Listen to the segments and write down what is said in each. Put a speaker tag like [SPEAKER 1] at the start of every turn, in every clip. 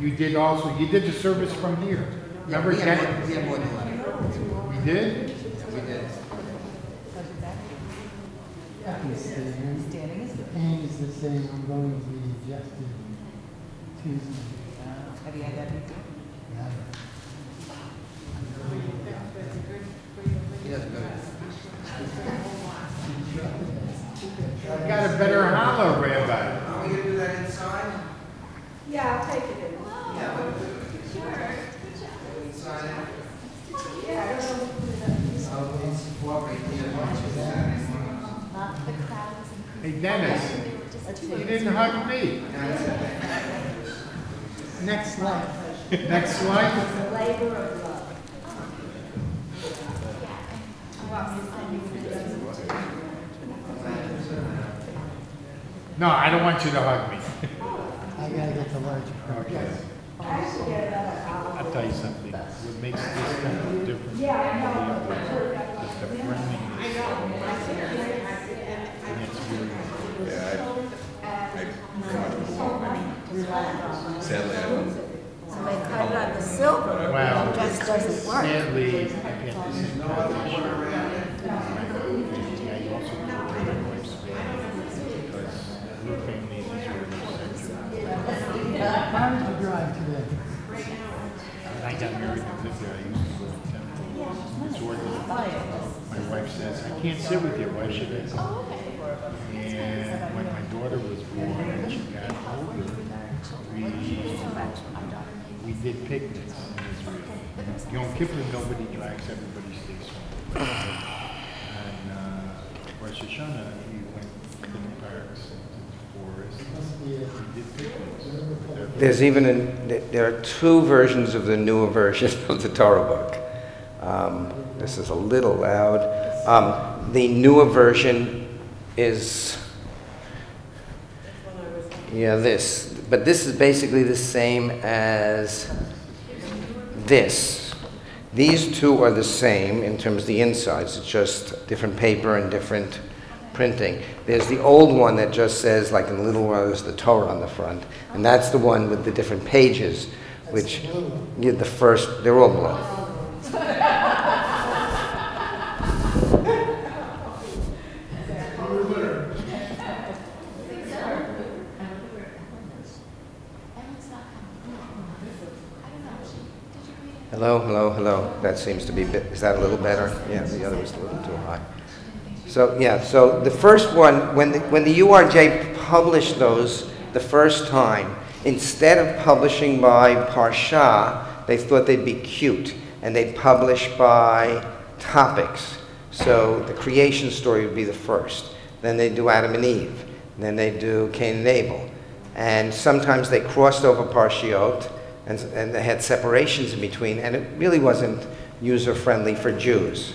[SPEAKER 1] you did also, you did the service from here. Remember,
[SPEAKER 2] we had more than one.
[SPEAKER 1] we did?
[SPEAKER 2] We did.
[SPEAKER 3] Standing is good.
[SPEAKER 4] Pain is the same. I'm going to be adjusted Tuesday.
[SPEAKER 3] Have you had that before?
[SPEAKER 4] Yeah.
[SPEAKER 2] He does good.
[SPEAKER 1] I got a better hollow, Rabbi.
[SPEAKER 2] Are we gonna do that inside?
[SPEAKER 5] Yeah, I'll take it in.
[SPEAKER 2] Yeah, we'll do it.
[SPEAKER 5] Sure.
[SPEAKER 2] Inside it.
[SPEAKER 5] Yeah.
[SPEAKER 2] I'll incorporate the other ones with Saturday mornings.
[SPEAKER 3] The crowd is increasing.
[SPEAKER 1] Hey, Dennis, you didn't hug me.
[SPEAKER 4] Next slide.
[SPEAKER 1] Next slide.
[SPEAKER 5] Labor of love.
[SPEAKER 1] No, I don't want you to hug me.
[SPEAKER 4] I gotta get the large crowd.
[SPEAKER 1] Okay.
[SPEAKER 5] I should get another
[SPEAKER 1] I'll
[SPEAKER 5] olive.
[SPEAKER 1] tell you something. What makes this kind of different?
[SPEAKER 5] Yeah, I know.
[SPEAKER 1] Is the friendliness. And it's really
[SPEAKER 6] Sadly, I don't.
[SPEAKER 5] Somebody cut it on the silver.
[SPEAKER 1] Well,
[SPEAKER 5] It just doesn't work.
[SPEAKER 1] sadly, I get the same kind of issue. I also do my wife's family because your family is really central.
[SPEAKER 4] How did you drive today?
[SPEAKER 1] When I got married and lived there, I used to go to temple. Disorderly. My wife says, I can't sit with you, why should I? And when my daughter was born and she got older, we did picnics in Israel. Yom Kippur, nobody drags, everybody stays home. And Rosh Hashanah, we went to the parks and to the forest. We did picnics.
[SPEAKER 7] There's even there are two versions of the newer version of the Torah book. This is a little loud. The newer version is, this. But this is basically the same as this. These two are the same in terms of the insides. It's just different paper and different printing. There's the old one that just says, like in little letters, the Torah on the front. And that's the one with the different pages, which the first, they're all blue. Hello, hello, hello. That seems to be, is that a little better? Yeah, the other was a little too high. So so the first one, when the URJ published those the first time, instead of publishing by Parsha, they thought they'd be cute, and they'd publish by topics. So the creation story would be the first. Then they'd do Adam and Eve. Then they'd do Cain and Abel. And sometimes they crossed over Parshiot, and they had separations in between, and it really wasn't user-friendly for Jews.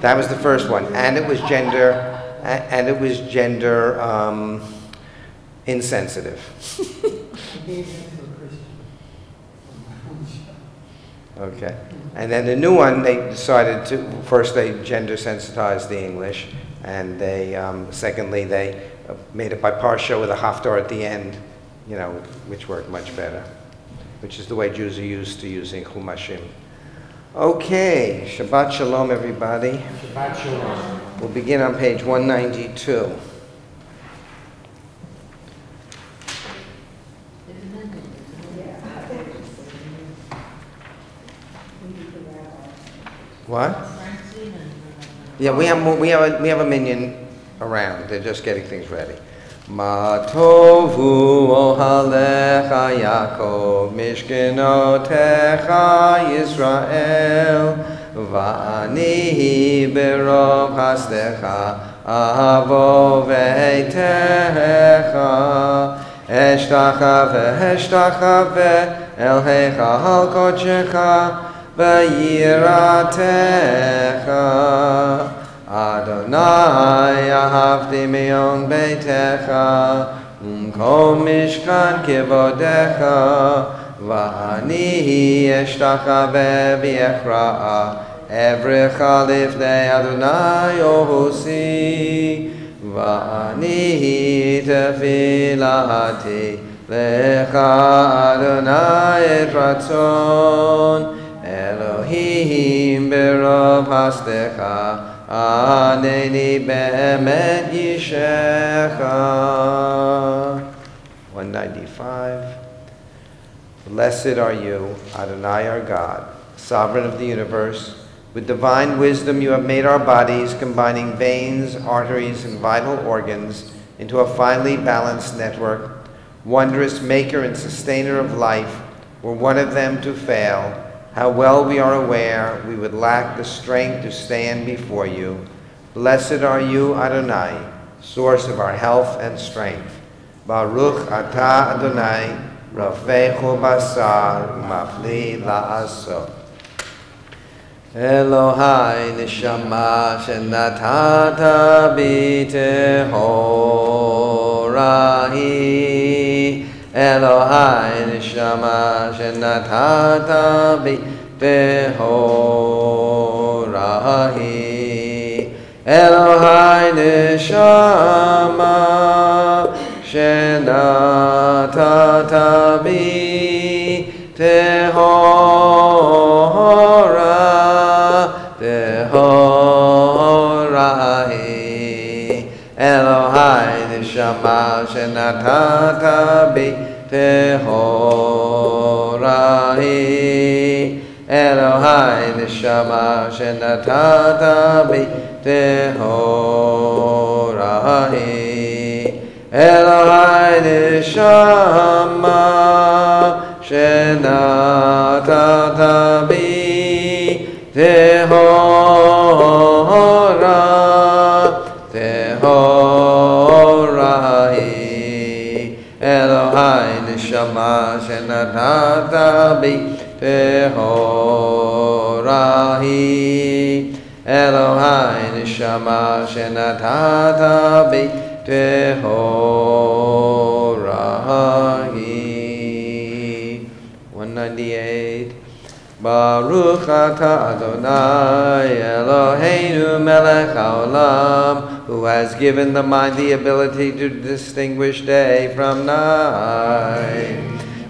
[SPEAKER 7] That was the first one, and it was gender insensitive. Okay, and then the new one, they decided to first they gender sensitized the English, and they secondly they made it by parsha with a haftar at the end, which worked much better, which is the way Jews are used to using chumashim. Okay, Shabbat Shalom, everybody.
[SPEAKER 1] Shabbat Shalom.
[SPEAKER 7] We'll begin on page 192. What? Yeah, we have a minion around. They're just getting things ready. Ma tovu ohalecha Yaakov mishkenotecha Yisrael va'ani berov hastecha avo ve'techa eshtachave el heichal kodeshecha v'yiratecha Adonai ahavti meyon beitecha umkom mishkan kivodecha va'ani eshtachave v'yechra'a evrecha lifnei Adonai ohusi va'ani tefilati Lecha Adonai et ratzon Elohim berov hastecha Aneni be'emet yishecha. 195. Blessed are you, Adonai our God, sovereign of the universe. With divine wisdom you have made our bodies, combining veins, arteries, and vital organs into a finely balanced network. Wondrous maker and sustainer of life, were one of them to fail, how well we are aware we would lack the strength to stand before you. Blessed are you, Adonai, source of our health and strength. Baruch atah Adonai, rafechu basar, mafli la'asot. Elohai neshama shenatata b'tehorahi. Elohai neshama shenatata b'tehorahi. Elohai neshama shenatata b'tehorahi. Elohai neshama shenatata b'tehorahi. Elohai neshama shenatata b'tehorahi. Elohai neshama shenatata b'tehorahi. Elohai neshama shenatata b'tehorahi. Elohai neshama shenatata b'tehorahi. 198. Baruch atah Adonai Eloheinu melech haolam, who has given the mind the ability to distinguish day from night.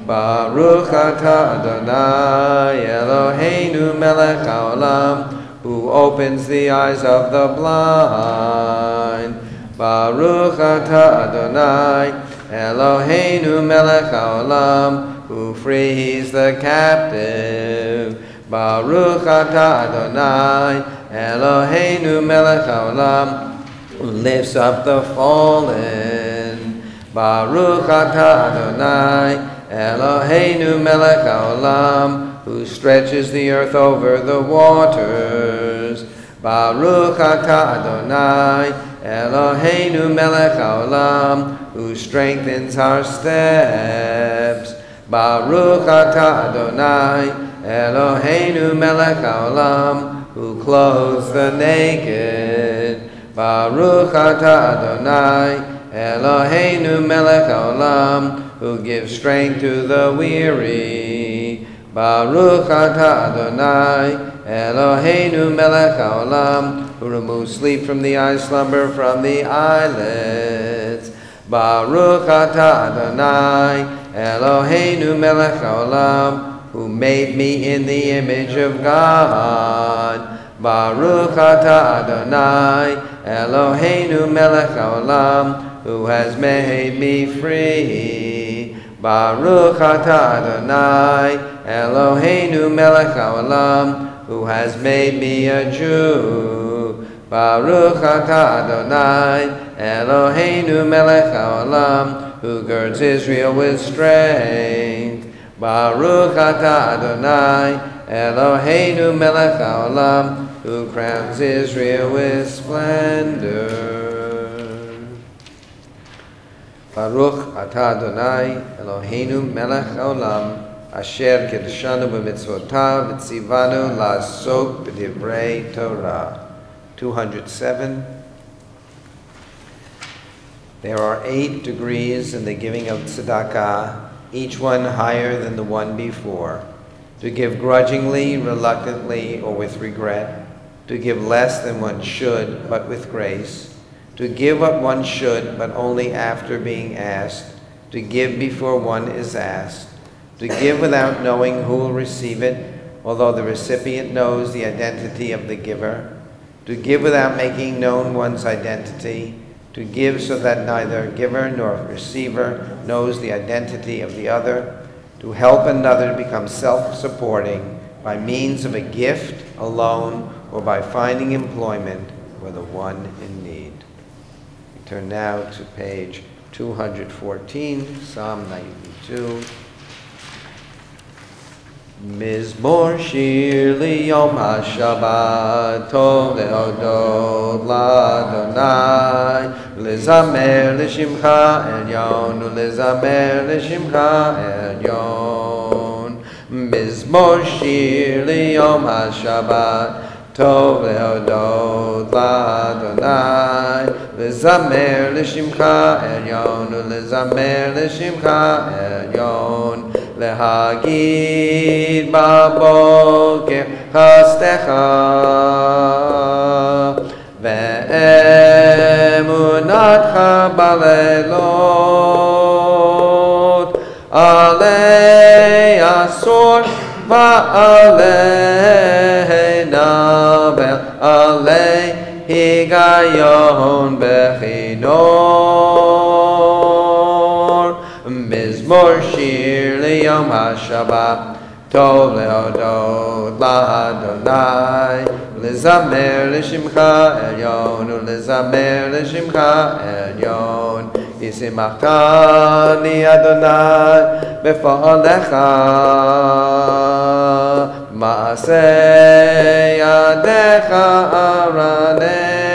[SPEAKER 7] Baruch atah Adonai Eloheinu melech haolam, who opens the eyes of the blind. Baruch atah Adonai Eloheinu melech haolam, who frees the captive. Baruch atah Adonai Eloheinu melech haolam, who lifts up the fallen. Baruch atah Adonai Eloheinu melech haolam, who stretches the earth over the waters. Baruch atah Adonai Eloheinu melech haolam, who strengthens our steps. Baruch atah Adonai Eloheinu melech haolam, who clothes the naked. Baruch atah Adonai Eloheinu melech haolam, who gives strength to the weary. Baruch atah Adonai Eloheinu melech haolam, who removes sleep from the eyes, slumber from the eyelids. Baruch atah Adonai Eloheinu melech haolam, who made me in the image of God. Baruch atah Adonai Eloheinu melech haolam, who has made me free. Baruch atah Adonai Eloheinu melech haolam, who has made me a Jew. Baruch atah Adonai Eloheinu melech haolam, who girds Israel with strength. Baruch atah Adonai Eloheinu melech haolam, who crowns Israel with splendor. Baruch atah Adonai Eloheinu melech haolam, asher kiddushanu b'mitzvotav v'tzivanu la'asok b'divrei Torah. 207. There are 8 degrees in the giving of tzedakah, each one higher than the one before. To give grudgingly, reluctantly, or with regret. To give less than one should, but with grace. To give what one should, but only after being asked. to give before one is asked, to give without knowing who will receive it, although the recipient knows the identity of the giver, to give without making known one's identity, to give so that neither giver nor receiver knows the identity of the other, to help another to become self-supporting by means of a gift, a loan, or by finding employment for the one in need. We turn now to page 214, Psalm 92. Mizmor shir liyom haShabbat tov lehodot l'Adonai lezamer l'shimcha elyon ulezamer l'shimcha elyon. Mizmor shir liyom haShabbat tov lehodot l'Adonai lezamer l'shimcha elyon ulezamer l'shimcha elyon. Lehagid baboker chastecha ve'emunatcha balelot alei asor va'alei navel alei higayon bechinor. Mizmor shir liyom haShabbat tov lehodot l'Adonai lezamer l'shimcha elyon ulezamer l'shimcha elyon. Yisimchtani Adonai b'fa'alecha ma'aseh yadecha aranein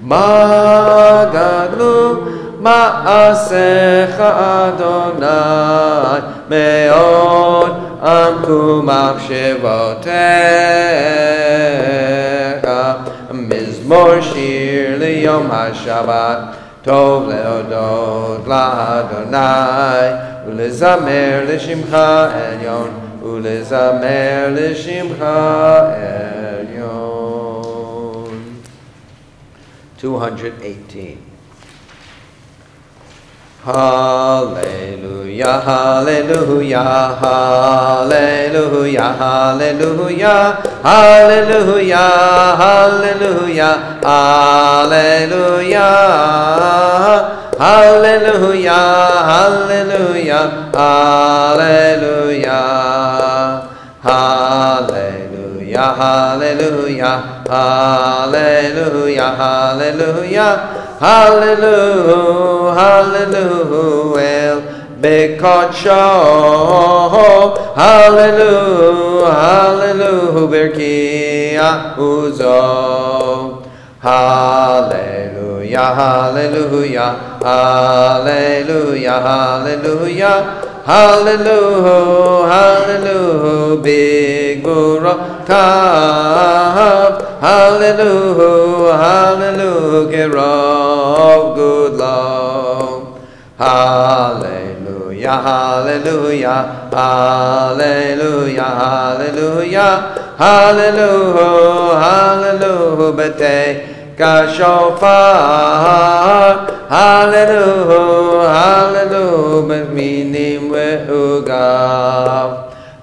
[SPEAKER 7] magadlu Ma'asecha Adonai me'od amku machshevotecha. Mizmor shir liyom haShabbat tov lehodot l'Adonai ulezamer l'shimcha elyon ulezamer l'shimcha elyon. 218. Hallelujah, hallelujah, hallelujah, hallelujah, hallelujah, hallelujah, hallelujah, hallelujah, hallelujah, hallelujah, hallelujah, hallelujah, hallelujah, hallelujah. Hallelujah, hallelujah, El Bekodsho. Hallelujah, hallelujah, Berkiah Uzo. Hallelujah, hallelujah, hallelujah, hallelujah, hallelujah, hallelujah, Big Buratav. Hallelujah, hallelujah, Gerov, good love. Hallelujah, hallelujah, hallelujah, hallelujah, hallelujah, hallelujah, B'tei Kashofar. Hallelujah, hallelujah, B'minim ve'ugav.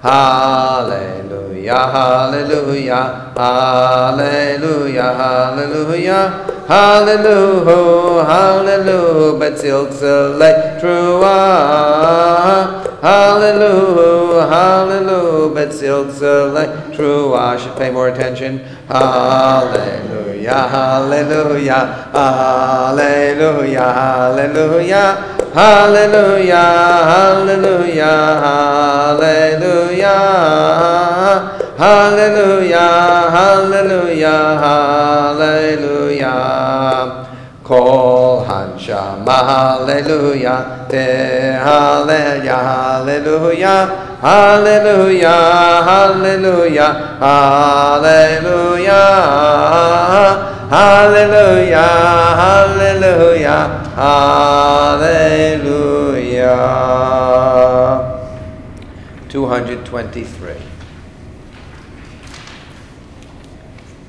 [SPEAKER 7] Hallelujah, hallelujah, hallelujah, hallelujah, hallelujah, hallelujah, Betzil Tzalei Truah. Hallelujah, hallelujah, Betzil Tzalei Truah. I should pay more attention. Hallelujah, hallelujah, hallelujah, hallelujah, hallelujah, hallelujah, hallelujah, hallelujah, hallelujah, hallelujah. Kol hanshama, hallelujah, hallelujah, hallelujah, hallelujah, hallelujah, hallelujah, hallelujah, hallelujah, hallelujah. 223.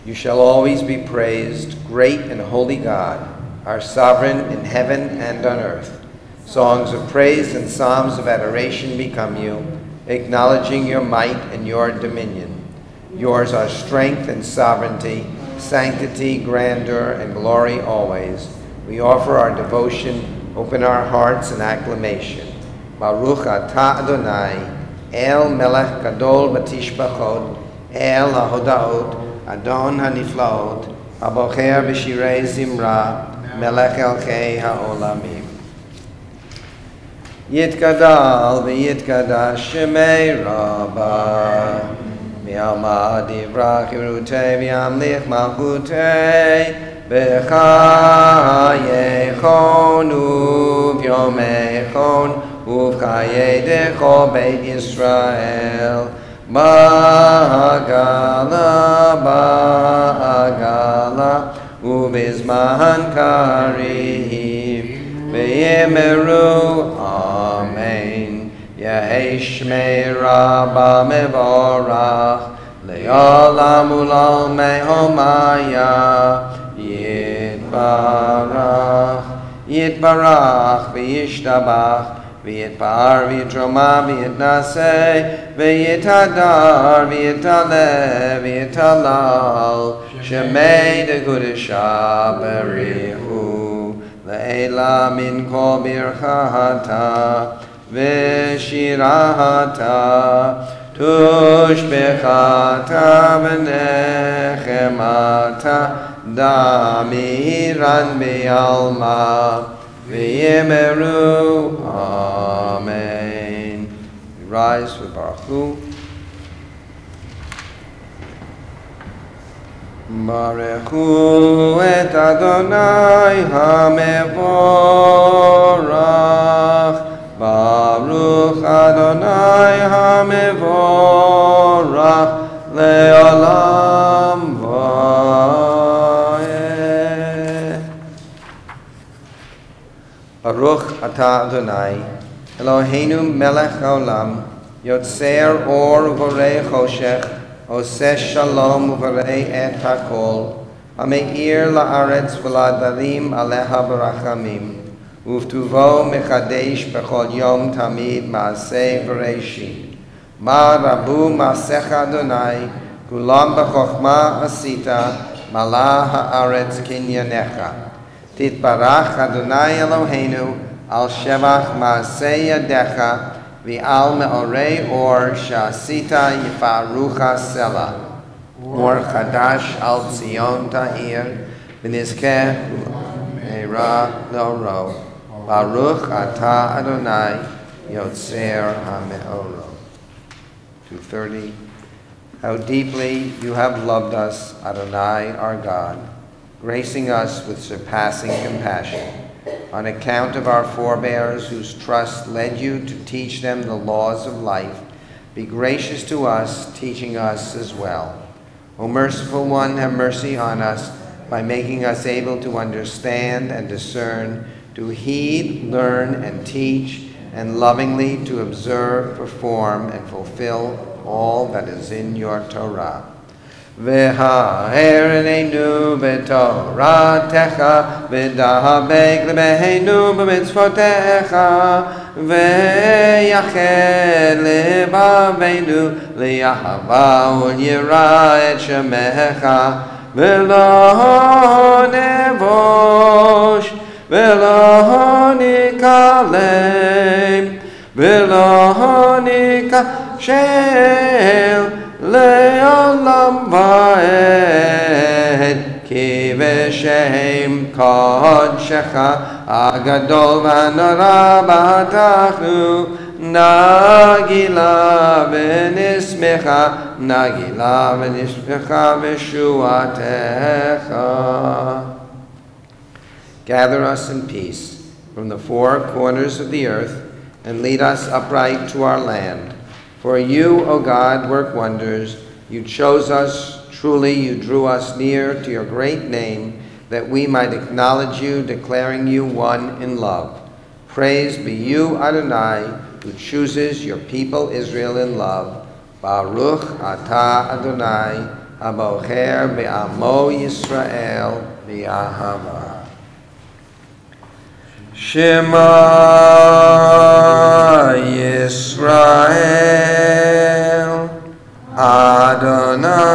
[SPEAKER 7] You shall always be praised, great and holy God, our sovereign in heaven and on earth. Songs of praise and psalms of adoration become you, acknowledging your might and your dominion. Yours are strength and sovereignty, sanctity, grandeur, and glory always. We offer our devotion, open our hearts in acclamation. Baruch atah Adonai, El melech gadol batishbachot, El hahodaot, Adon haniflaot, Abocher b'shirei zimra, Melech elkei ha'olamim. Yitgadal v'yitgadash shemei Rabbah, V'yalma divrach yirutei v'yamlich malchutei, B'chayechon uv'yomechon, uv'chayei dechol beit Yisrael, Ba'agala, Ba'agala, Ubizman Karim, Ve'yemeru, Amen. Yehi Shmei Rabba Mevorach, Le'olam ulal mehomaya, Yitbarach, Yitbarach, V'yishtabach, V'yitbar, V'yitroma, V'yitnaseh, V'yitadar, V'yitaleh, V'yitalal, Shemei de Kudesha Berihu, Le'ela min kol birchata, V'shirata, Tushbechata, V'nechemata, Damiran B'yalma, V'yemeru, Amen. We rise with Baruch Hu. Baruchu et Adonai hamevorach, Baruch Adonai hamevorach, le'olam va'ed. Baruch atah Adonai, Eloheinu melech haolam, yotzer or uvorei choshech, Oseh shalom uvarei et hakol, hameir la'aretz v'ladarim aleha barachamim, uvtuvo mechadesh bechol yom tamid ma'aseh v'reishit. Ma rabu ma'asecha Adonai, kulam b'chochma asita, malah ha'aretz kinyanecha. Titbarach Adonai Eloheinu, al shevach ma'aseh yadecha, V'al me'orei or sha'asita yifarucha sela, or chadash al tzion ta'ir, v'nizkeh me'ra l'oro, Baruch atah Adonai yotzer ha'me'oro. 230. How deeply you have loved us, Adonai our God, gracing us with surpassing compassion, on account of our forebears whose trust led you to teach them the laws of life. Be gracious to us, teaching us as well. O merciful one, have mercy on us by making us able to understand and discern, to heed, learn, and teach, and lovingly to observe, perform, and fulfill all that is in your Torah. V'ha'ereneinu b'toratecha, v'dahabek lebeheinu b'mitzvotecha, v'yached lebaveinu li'ahava u'yira et shemecha, v'lo nevosh, v'lo nikalem, v'lo nikashel, Le'olam va'ed, ki v'shem kodshecha, agadol v'nora b'atachnu, nagila v'nismecha v'shuatecha. Gather us in peace from the four corners of the earth, and lead us upright to our land. For you, O God, work wonders. You chose us. Truly, you drew us near to your great name, that we might acknowledge you, declaring you one in love. Praise be you, Adonai, who chooses your people Israel in love. Baruch atah Adonai, abocher be'amo Yisrael be'ahava. Shema Yisrael, Adonai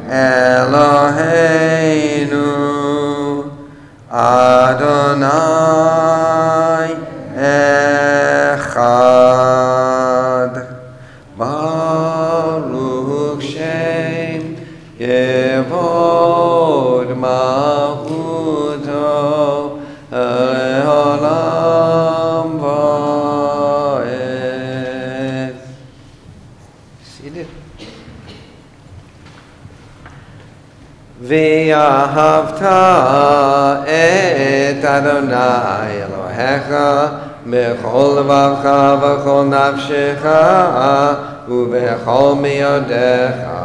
[SPEAKER 7] Eloheinu, Adonai Echad. Baruch Shem Yevod Malchuto Le'olam Va'ed. Seated. Ve'ahavta et Adonai Elohecha b'chol levavcha v'chol nafshecha u'b'chol me'odecha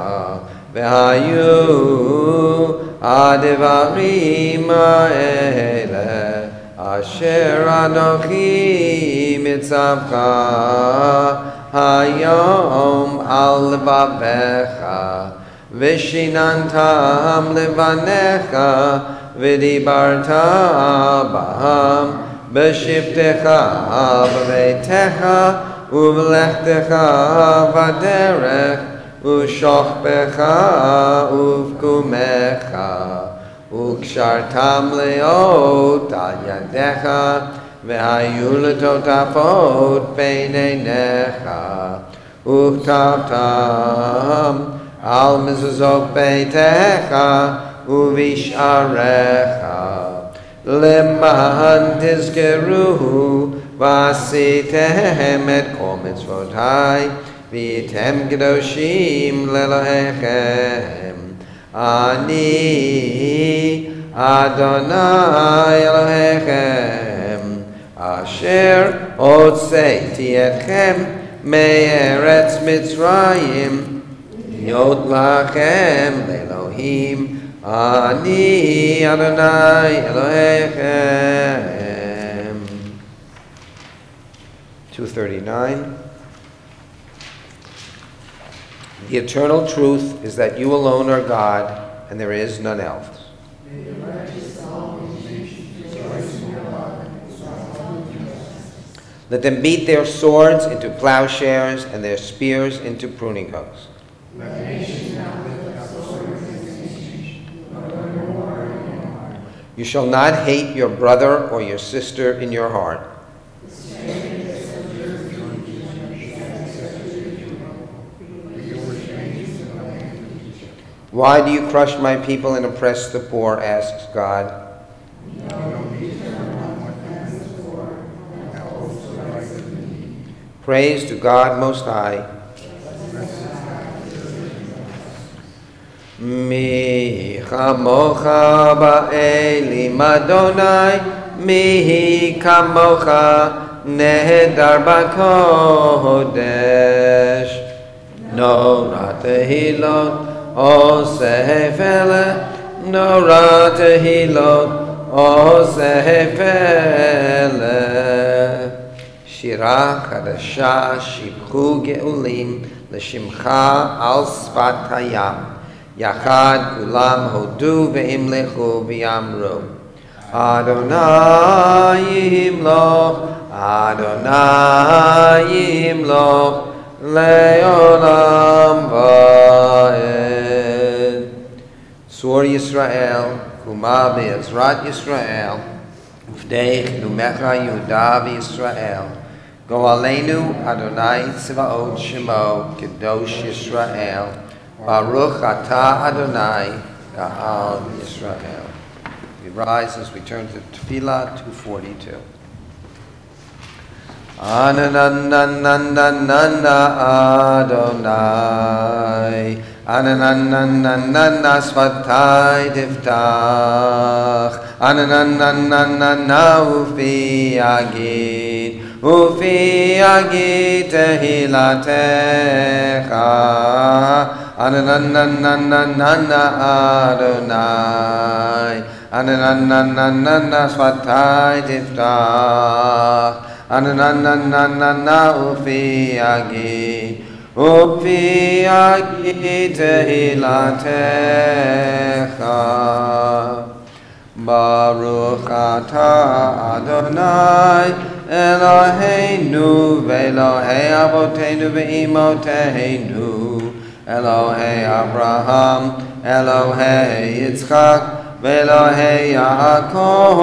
[SPEAKER 7] v'hayu advarim ha'ele asher anochi mitzavcha hayom al levavecha v'shinantam levanecha v'dibarta b'ham b'shivtecha b'beitecha uv'lechtecha v'derech u'shochbecha uv'kumecha u'kshartam leot al yadecha v'hayu letotafot b'neinecha u'chtavtam al mezuzot beitecha uv'isharecha Leman tizkeruhu v'asitehem et kol mitzvotai v'yitem kedoshim lelohechem ani Adonai Elohechem asher otzeiti etchem me'eretz Mitzrayim yot lachem le'elohim Ani Adonai Elohechem. 239. The eternal truth is that you alone are God, and there is none else. Let them beat their swords into plowshares and their spears into pruning hooks. You shall not hate your brother or your sister in your heart. Why do you crush my people and oppress the poor, asks God. Praise to God Most High. Mi chamocha ba'elim Adonai, mi kamocha nehedar b'kodesh. Nora tehilot oseh vele, nora tehilot oseh vele. Shira chadasha shibchu geulim l'shimcha al sfat hayam. Yachad kulam hodu ve'imlechu v'yamru Adonai yimloch, Adonai yimloch le'olam va'ed. Sur Yisrael, kuma be'ezrat Yisrael, ufdei chinumecha Yehuda v'Yisrael. Go aleinu Adonai tzvaot shemo, kedosh Yisrael. Baruch atah Adonai, Ga'al Yisrael. We rise as we turn to Tefillah 242. Anananananana Adonai, Anananananana Svatai Tiftach, Anananananana Ufi Agid, Ufi Agid Tehilatecha. Anananananana Adonai, Anananananana Svatai Tiftach, Anananananana Ufi Agid, Ufi Agid Tehilatecha. Baruch atah Adonai Eloheinu ve'Elohei Avoteinu ve'Imoteinu Elohei Abraham Elohei Yitzchak ve'Elohei Yaakov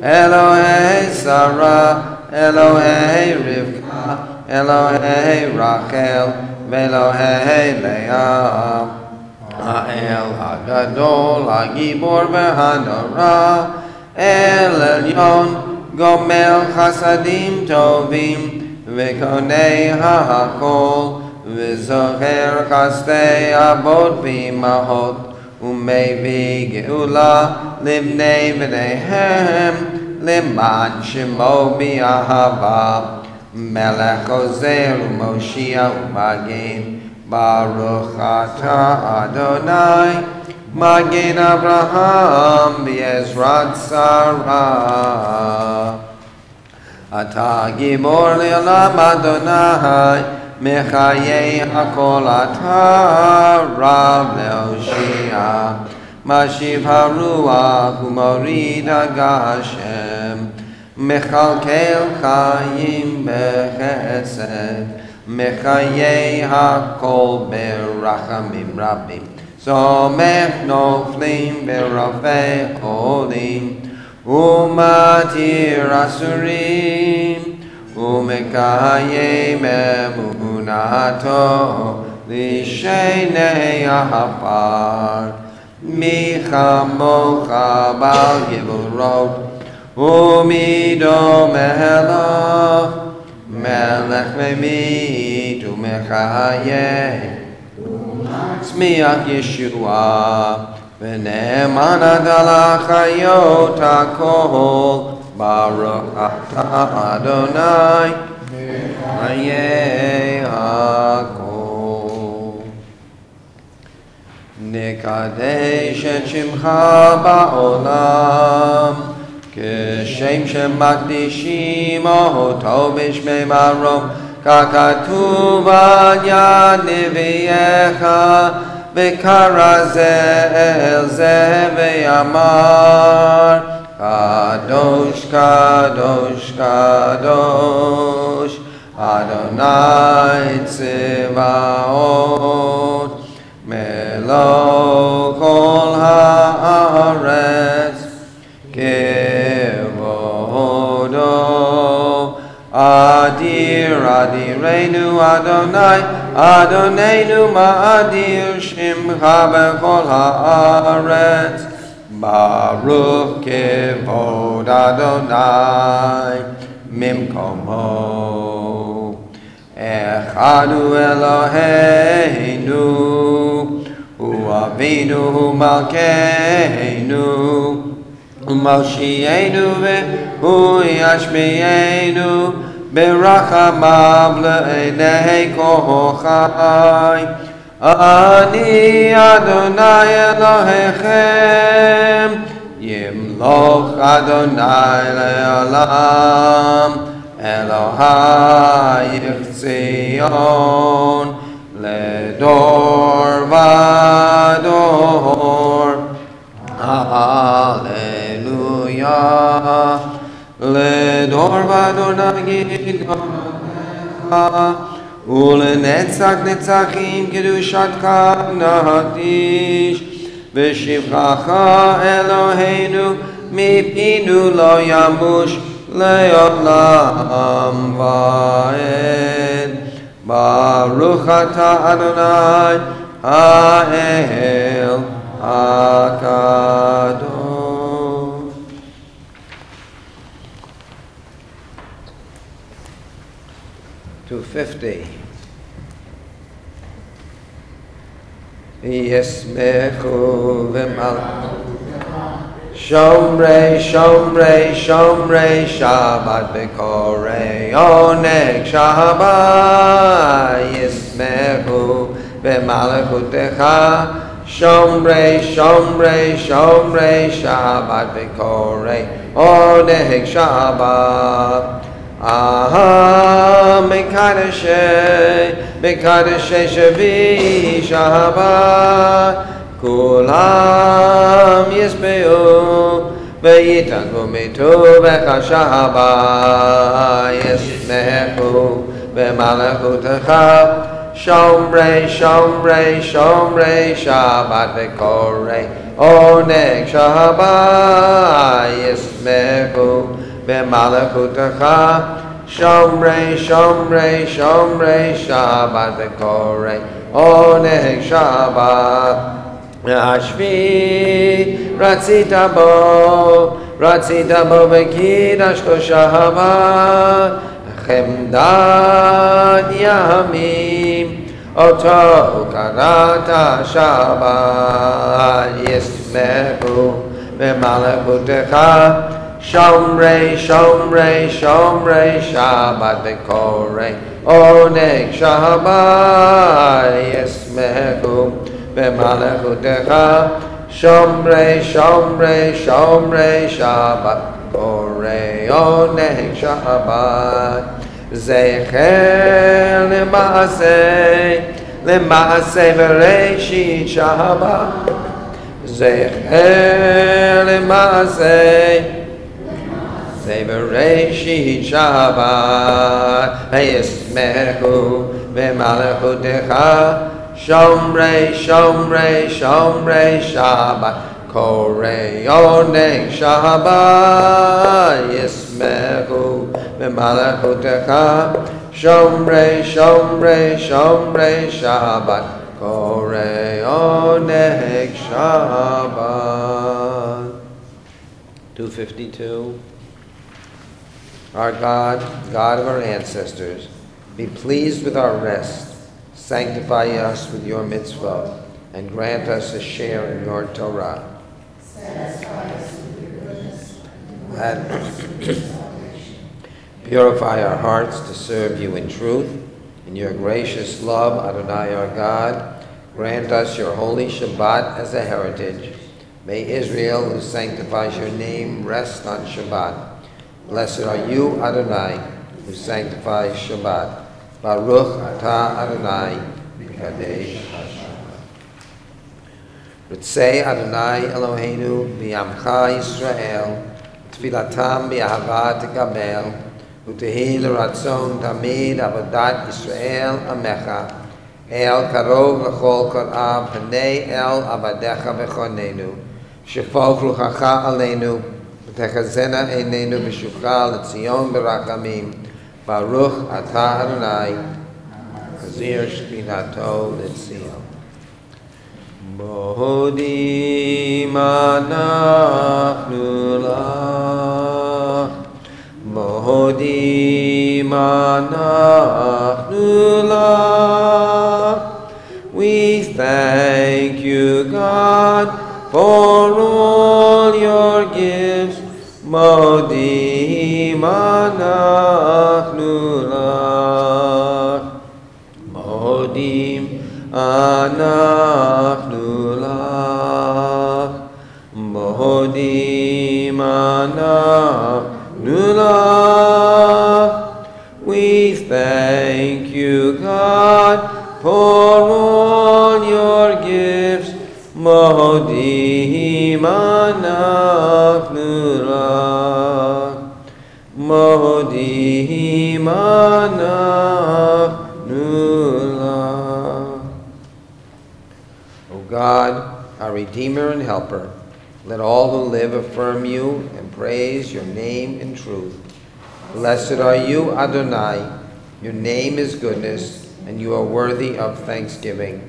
[SPEAKER 7] Elohei Sarah Elohei Rivka Elohei Rachel ve'Elohei Leah Ha'el HaGadol HaGibor ve'Hanora El Elyon Gomel Chasadim Tovim Ve'konei HaHakol V'zocher Chastei Avot V'imahot U'mevi Geula Livnei V'neihem Leman Shemo B'Ahava Melech Ozer U'Moshia U'Magin Baruch atah Adonai Magen Abraham V'Ezrat Sarah Atah Gibor Le'olam Adonai Mechayei HaKol Atah Rav Le'Oshia Mashiv HaRuach U'Morid HaGashem Mechalkel Chayim B'Chesed Mechayei HaKol Berachamim Rabim Somech Noflim Berafei Cholim Umatir Asurim Umekayei Memunato Lishenei Ahapar Michamocha Bal Gevurot Umido Melach Melech Memit Umechayeh Tzmiach Yeshua V'ne'eman Adalach Hayot HaKol Baruch atah Adonai Hayeh HaKol Nekadesh et Shimcha Ba'olam Kishem shemakdishim oto b'shmei marom kakatuv al yad neviyecha v'kara zeh el zeh v'yamar Kadosh, Kadosh, Kadosh Adonai Tzivaot Melo kol haaretz Kevodo Adir, Adirenu Adonai Adoneinu Ma'adir Shimcha B'chol haaretz Baruch Kevod Adonai Mimkomo Echadu Eloheinu Hu Avinu Hu Malkeinu Hu Moshienu Hu Yashmienu Berachamav Le'enei Kochai Ani Adonai Elohechem Yimloch Adonai Le'olam Elohai Yichzion Ledor Vador Hallelujah Ledor Vador Nagid ולנצח נצחים קדושתך נקדיש ושבחך אלוהינו מפינו לא ימוש לעולם ועד ברוך אתה אדוני האל הקדוש. $250. Yesmechu v'mal Shomrei, Shomrei, Shomrei Shabbat v'korei oneg Shabbat Yesmechu v'malachutecha Shomrei, Shomrei, Shomrei Shabbat v'korei oneg Shabbat Mekadeshei, Mekadeshei Shavi Shabbat כולם ישמעו ויתענגו מטובך שבת, ישמחו במלכותך שומרי שומרי שומרי שבת וקוראי עונג שבת, ישמחו במלכותך שומרי שומרי שומרי שבת וקוראי עונג שבת. השביעי רצית בו וקידשתו שבת, חמדת ימים אותו קראת שבת, ישמחו במלכותך שומרי שומרי שומרי שבת וקוראי עונג שבת, ישמחו במלכותך שומרי שומרי שומרי שבת קוראי עונג שבת. זכר למעשה בראשית שבת, זכר למעשה בראשית שבת, וישמחו במלכותך שומרי שומרי שומרי שבת קוראי עונג שבת, ישמחו במלכותך שומרי שומרי שומרי שבת קוראי עונג שבת. 252. Our God, God of our ancestors, be pleased with our rest. Sanctify us with your mitzvah, and grant us a share in your Torah. Satisfy us with your goodness. And purify our hearts to serve you in truth. In your gracious love, Adonai our God, grant us your holy Shabbat as a heritage. May Israel, who sanctifies your name, rest on Shabbat. Blessed are you, Adonai, who sanctifies Shabbat. Baruch atah Adonai, Kadesh Hashem. Ritzei Adonai Eloheinu b'yamcha Yisrael, tfilatam b'ahava tekabel, utehi l'ratzon tamid avodat Yisrael amecha, el karov l'chol korav, hanei el avadecha v'chonenu, shefoch ruchacha aleinu, v'techazena einenu v'shucha l'tzion b'rachamim, Baruch atah Adonai, Azir Shkinato L'Tzion. Mohodim anachnu lach, Mohodim anachnu lach. We thank you, God, for all your gifts. Mohodim anachnu lach, Mohodim anachnu lach, Mohodim anachnu lach. We thank you, God, for all your gifts. Mohodim anachnu lach, Mohodim anachnu lach. O God, our Redeemer and Helper, let all who live affirm you and praise your name in truth. Blessed are you, Adonai. Your name is goodness, and you are worthy of thanksgiving.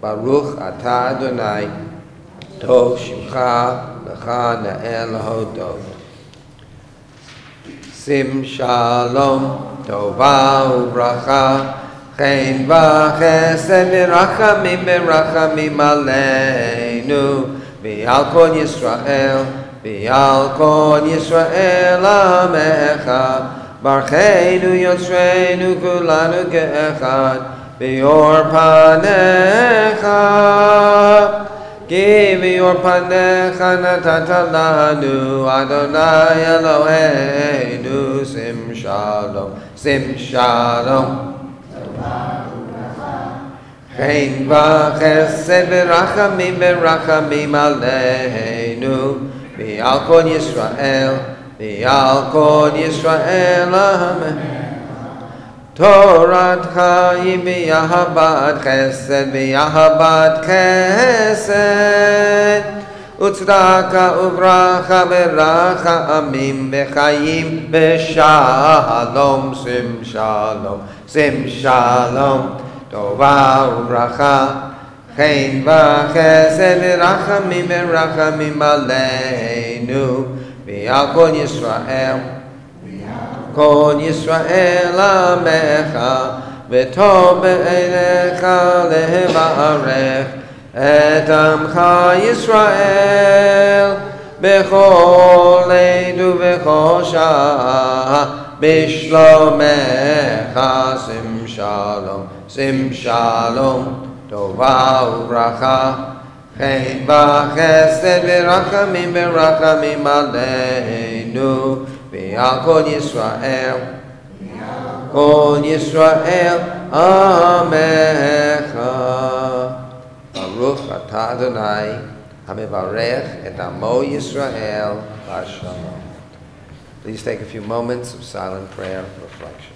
[SPEAKER 7] Baruch atah Adonai, tov shimcha lecha na'el hodot. Sim shalom, tova ubracha, chen v'chesed v'rachamim aleinu, v'al kol Yisrael amecha, barcheinu yotzreinu kulanu ke'echad, V'yor panecha, give your panecha natata lanu, Adonai Eloheinu, sim shalom, sim shalom. Chen v'chesed v'rachamim v'rachamim aleinu v'al kol Yisrael v'al kol Yisrael amen. Torat chayim v'yahabat chesed v'yahabat chesed Utzedaka uvracha v'rachamim v'chayim v'shalom sim shalom tova uvracha chen v'chesed v'rachamim v'rachamim aleinu v'al kol Yisrael amecha v'tov be'enecha levarech Et amcha Yisrael bechol edu bechol shah bishlomecha sim shalom tova uvracha chen v'chesed v'rachamim v'rachamim aleinu v'al kol Yisrael amecha. Baruch atah Adonai hamevarech et amo Yisrael b'shalom. Please take a few moments of silent prayer and reflection.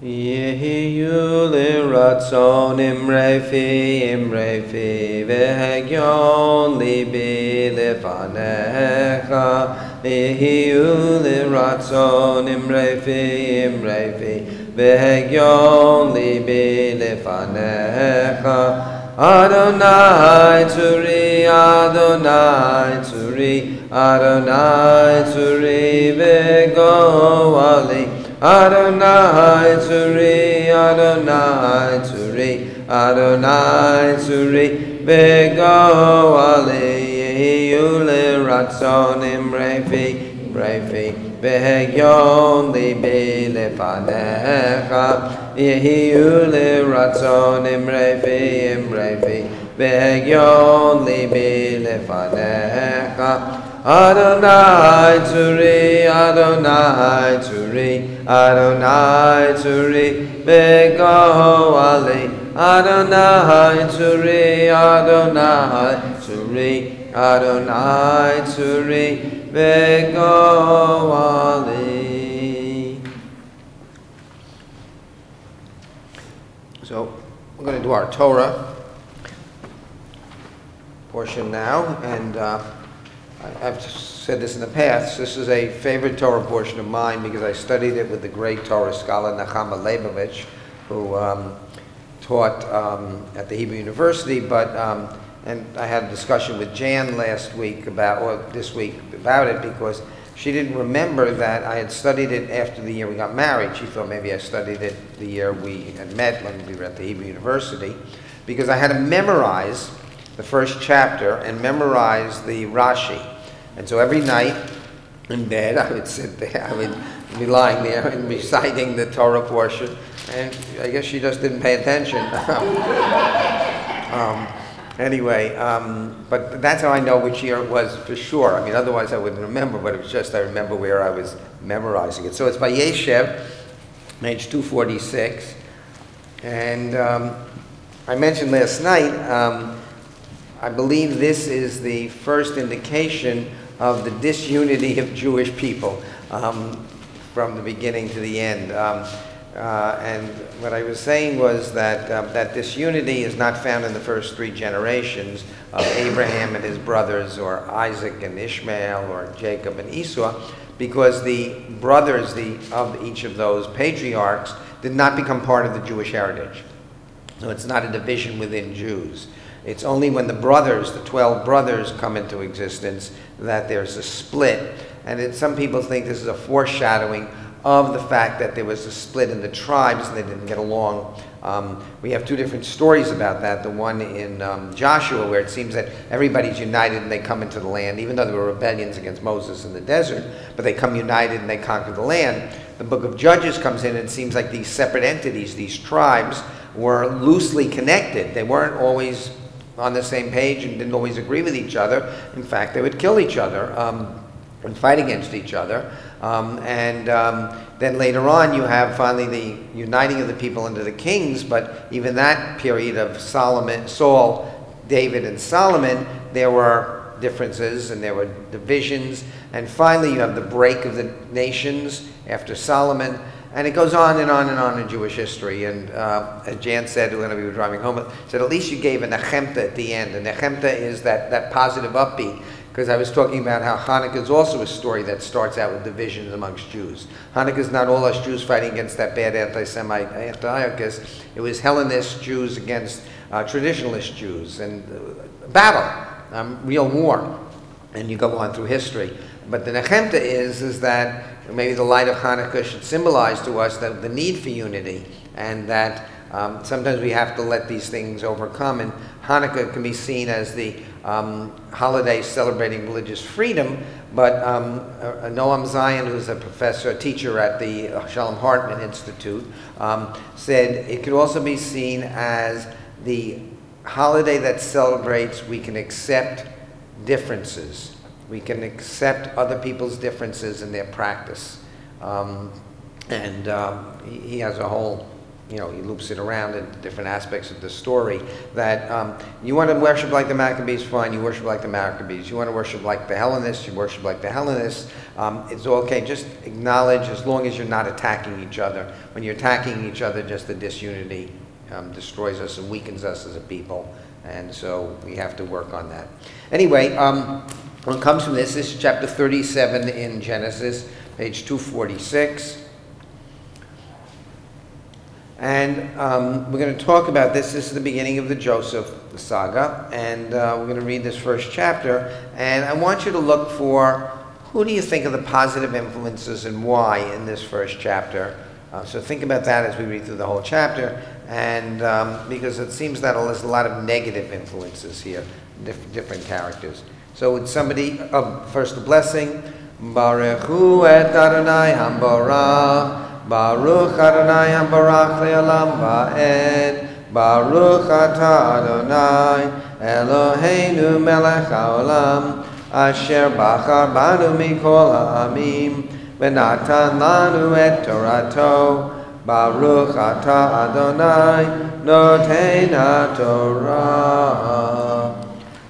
[SPEAKER 7] Yehiyu liratzon imrefi v'hegyon libi lefanecha. Yehiyu liratzon imrefi v'hegyon libi lefanecha. Adonai tzuri, Adonai tzuri, Adonai tzuri v'goali. Adonai tzuri, Adonai tzuri, Adonai tzuri v'goali. Yehiyu liratzon imrefi v'hegyon libi lefanecha. Yehiyu liratzon imrefi v'hegyon libi lefanecha. Adonai tzuri, Adonai tzuri, Adonai tzuri v'goali. Adonai tzuri, Adonai tzuri, Adonai tzuri v'goali. So we're going to do our Torah portion now, and I've said this in the past. This is a favorite Torah portion of mine because I studied it with the great Torah scholar Nachama Leibovich, who taught at the Hebrew University. And I had a discussion with Jan this week about it, because she didn't remember that I had studied it after the year we got married. She thought maybe I studied it the year we had met when we were at the Hebrew University, because I had to memorize the first chapter and memorize the Rashi. And so every night in bed, I would sit there, I would be lying there and reciting the Torah portion, and I guess she just didn't pay attention. But that's how I know which year it was for sure. I mean, otherwise I wouldn't remember, but it was just I remember where I was memorizing it. So it's by Yeshev, page 246. And I mentioned last night, I believe this is the first indication of the disunity of Jewish people. from the beginning to the end. And what I was saying was that, that this unity is not found in the first 3 generations of Abraham and his brothers, or Isaac and Ishmael, or Jacob and Esau, because the brothers of each of those patriarchs did not become part of the Jewish heritage. So it's not a division within Jews. It's only when the brothers, the 12 brothers, come into existence that there's a split. And some people think this is a foreshadowing of the fact that there was a split in the tribes and they didn't get along. We have 2 different stories about that. The one in Joshua, where it seems that everybody's united and they come into the land, even though there were rebellions against Moses in the desert, but they come united and they conquer the land. The book of Judges comes in, and it seems like these separate entities, these tribes, were loosely connected. They weren't always on the same page and didn't always agree with each other. In fact, they would kill each other and fight against each other. Then later on, you have finally the uniting of the people under the kings, but even that period of Saul, David, and Solomon, there were differences and there were divisions. And finally, you have the break of the nations after Solomon. And it goes on and on and on in Jewish history. And as Jan said when we were driving home, said at least you gave a nechemta at the end. And nechemta is that positive upbeat. Because I was talking about how Hanukkah is also a story that starts out with divisions amongst Jews. Hanukkah is not all us Jews fighting against that bad anti-Semite Antiochus. It was Hellenist Jews against traditionalist Jews. And battle, real war. And you go on through history. But the nechemta is that maybe the light of Hanukkah should symbolize to us that the need for unity, and that sometimes we have to let these things overcome. And Hanukkah can be seen as the holiday celebrating religious freedom, but Noam Zion, who's a teacher at the Shalom Hartman Institute, said it could also be seen as the holiday that celebrates we can accept differences. We can accept other people's differences in their practice. He has a whole, he loops it around in different aspects of the story, that you want to worship like the Maccabees, fine, you worship like the Maccabees. You want to worship like the Hellenists, you worship like the Hellenists. It's okay, just acknowledge, as long as you're not attacking each other. When you're attacking each other, just the disunity destroys us and weakens us as a people. And so we have to work on that. Anyway, what comes from this is chapter 37 in Genesis, page 246. And we're going to talk about this. This is the beginning of the Joseph saga. And we're going to read this first chapter. And I want you to look for, who do you think are the positive influences and why in this first chapter? So think about that as we read through the whole chapter. And because it seems that there's a lot of negative influences here, different characters. So would somebody, first the blessing, Baruch Hu et Adonai Hamborach, Baruch Adonai Hamborach le'olam va'ed, Baruch atah Adonai, Eloheinu melech haolam, asher bachar banu mikol ha'amim, v'natan lanu et Torato, Baruch atah Adonai, noten ha'torah.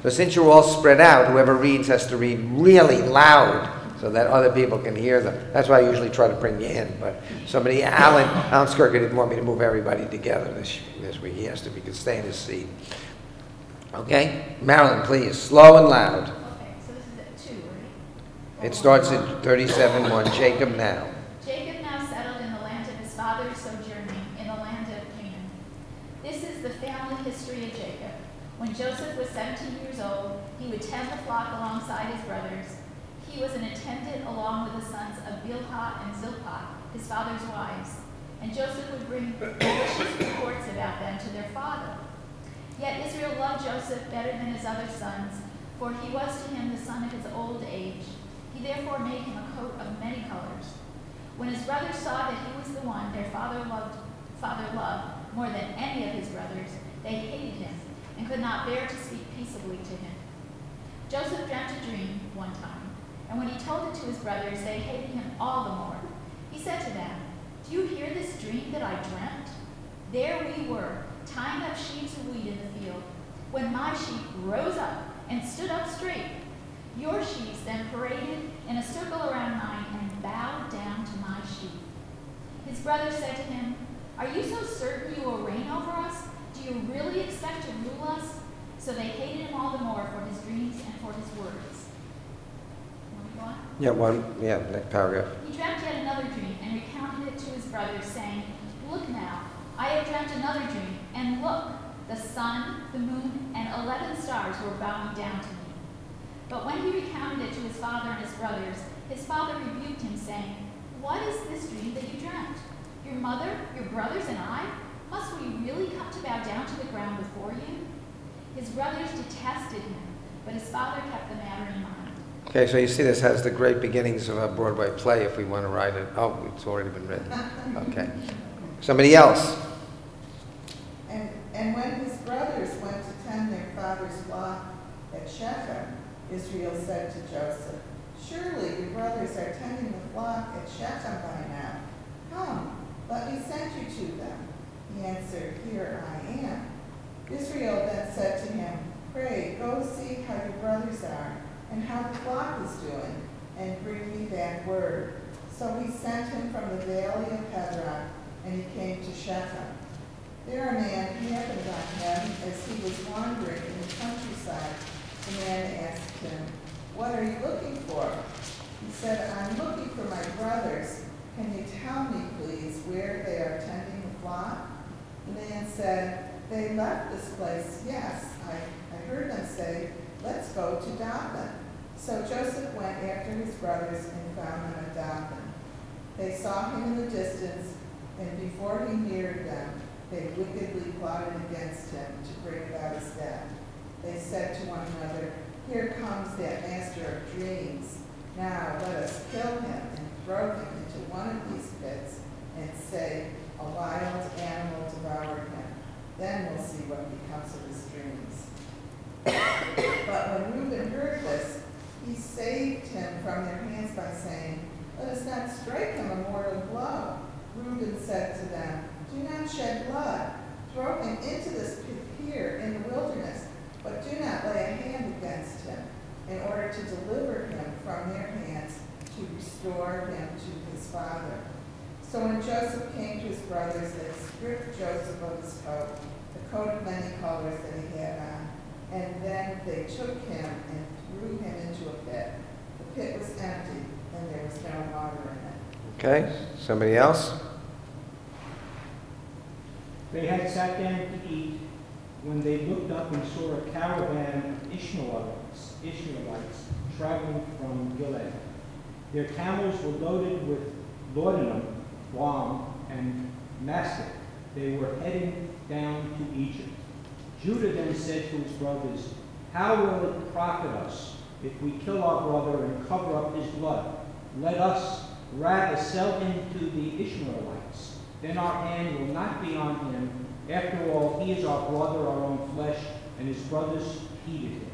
[SPEAKER 7] So since you're all spread out, whoever reads has to read really loud so that other people can hear them. That's why I usually try to bring you in. But Alan Skirker didn't want me to move everybody together this week. He has to be, could stay in his seat. Okay? Marilyn, please, slow and loud.
[SPEAKER 3] Okay, so this is at 2, right?
[SPEAKER 7] It starts at 37:1. Jacob now.
[SPEAKER 3] Jacob now settled in the land of his father's sojourning, in the land of Canaan. This is the family history of Jacob. When Joseph was 17 years old, he would tend the flock alongside his brothers. He was an attendant along with the sons of Bilhah and Zilpah, his father's wives. And Joseph would bring malicious reports about them to their father. Yet Israel loved Joseph better than his other sons, for he was to him the son of his old age. He therefore made him a coat of many colors. When his brothers saw that he was the one their father loved more than any of his brothers, they hated him and could not bear to speak peaceably to him. Joseph dreamt a dream one time, and when he told it to his brothers, they hated him all the more. He said to them, "Do you hear this dream that I dreamt? There we were, tying up sheaves of wheat in the field, when my sheep rose up and stood up straight. Your sheaves then paraded in a circle around mine and bowed down to my sheep. brothers said to him, "Are you so certain you will reign over us? Do you really expect to rule us?" So they hated him all the more for his dreams and for his words. Want to go on?
[SPEAKER 7] Next paragraph.
[SPEAKER 3] He dreamt yet another dream and recounted it to his brothers, saying, "Look now, I have dreamt another dream, and look, the sun, the moon, and 11 stars were bowing down to me." But when he recounted it to his father and his brothers, his father rebuked him, saying, "What is this dream that you dreamt? Your mother, your brothers, and I? Must we really come to bow down to the ground before you?" His brothers detested him, but his father kept the matter in mind.
[SPEAKER 7] Okay, so you see this has the great beginnings of a Broadway play if we want to write it. Oh, it's already been written. Okay. Somebody else?
[SPEAKER 6] And when his brothers went to tend their father's flock at Shechem, Israel said to Joseph, "Surely your brothers are tending the flock at Shechem by now. Come, let me send you to them." He answered, "Here I am." Israel then said to him, "Pray, go see how your brothers are and how the flock is doing, and bring me back word." So he sent him from the valley of Hebron, and he came to Shechem. There a man happened on him as he was wandering in the countryside. The man asked him, "What are you looking for?" He said, "I'm looking for my brothers. Can you tell me, please, where they are tending the flock?" The man said, "They left this place, yes. I heard them say, 'Let's go to Dothan.'" So Joseph went after his brothers and found them at Dothan. They saw him in the distance, and before he neared them, they wickedly plotted against him to bring about his death. They said to one another, "Here comes that master of dreams. Now let us kill him and throw him into one of these pits and say, 'A wild animal devoured him.' Then we'll see what becomes of his dreams." But when Reuben heard this, he saved him from their hands by saying, "Let us not strike him a mortal blow." Reuben said to them, "Do not shed blood. Throw him into this pit here in the wilderness, but do not lay a hand against him, in order to deliver him from their hands, to restore him to his father." So when Joseph came to his brothers, they stripped Joseph of his coat, the coat of many colors that he had on, and then they took him and threw him into a pit. The pit was empty, and there was no water in it.
[SPEAKER 7] Okay, somebody else?
[SPEAKER 8] They had sat down to eat when they looked up and saw a caravan of Ishmaelites traveling from Gilead. Their camels were loaded with laudanum, balm, and mastic. They were heading down to Egypt. Judah then said to his brothers, "How will it profit us if we kill our brother and cover up his blood? Let us rather sell him to the Ishmaelites. Then our hand will not be on him. After all, he is our brother, our own flesh," and his brothers heeded him.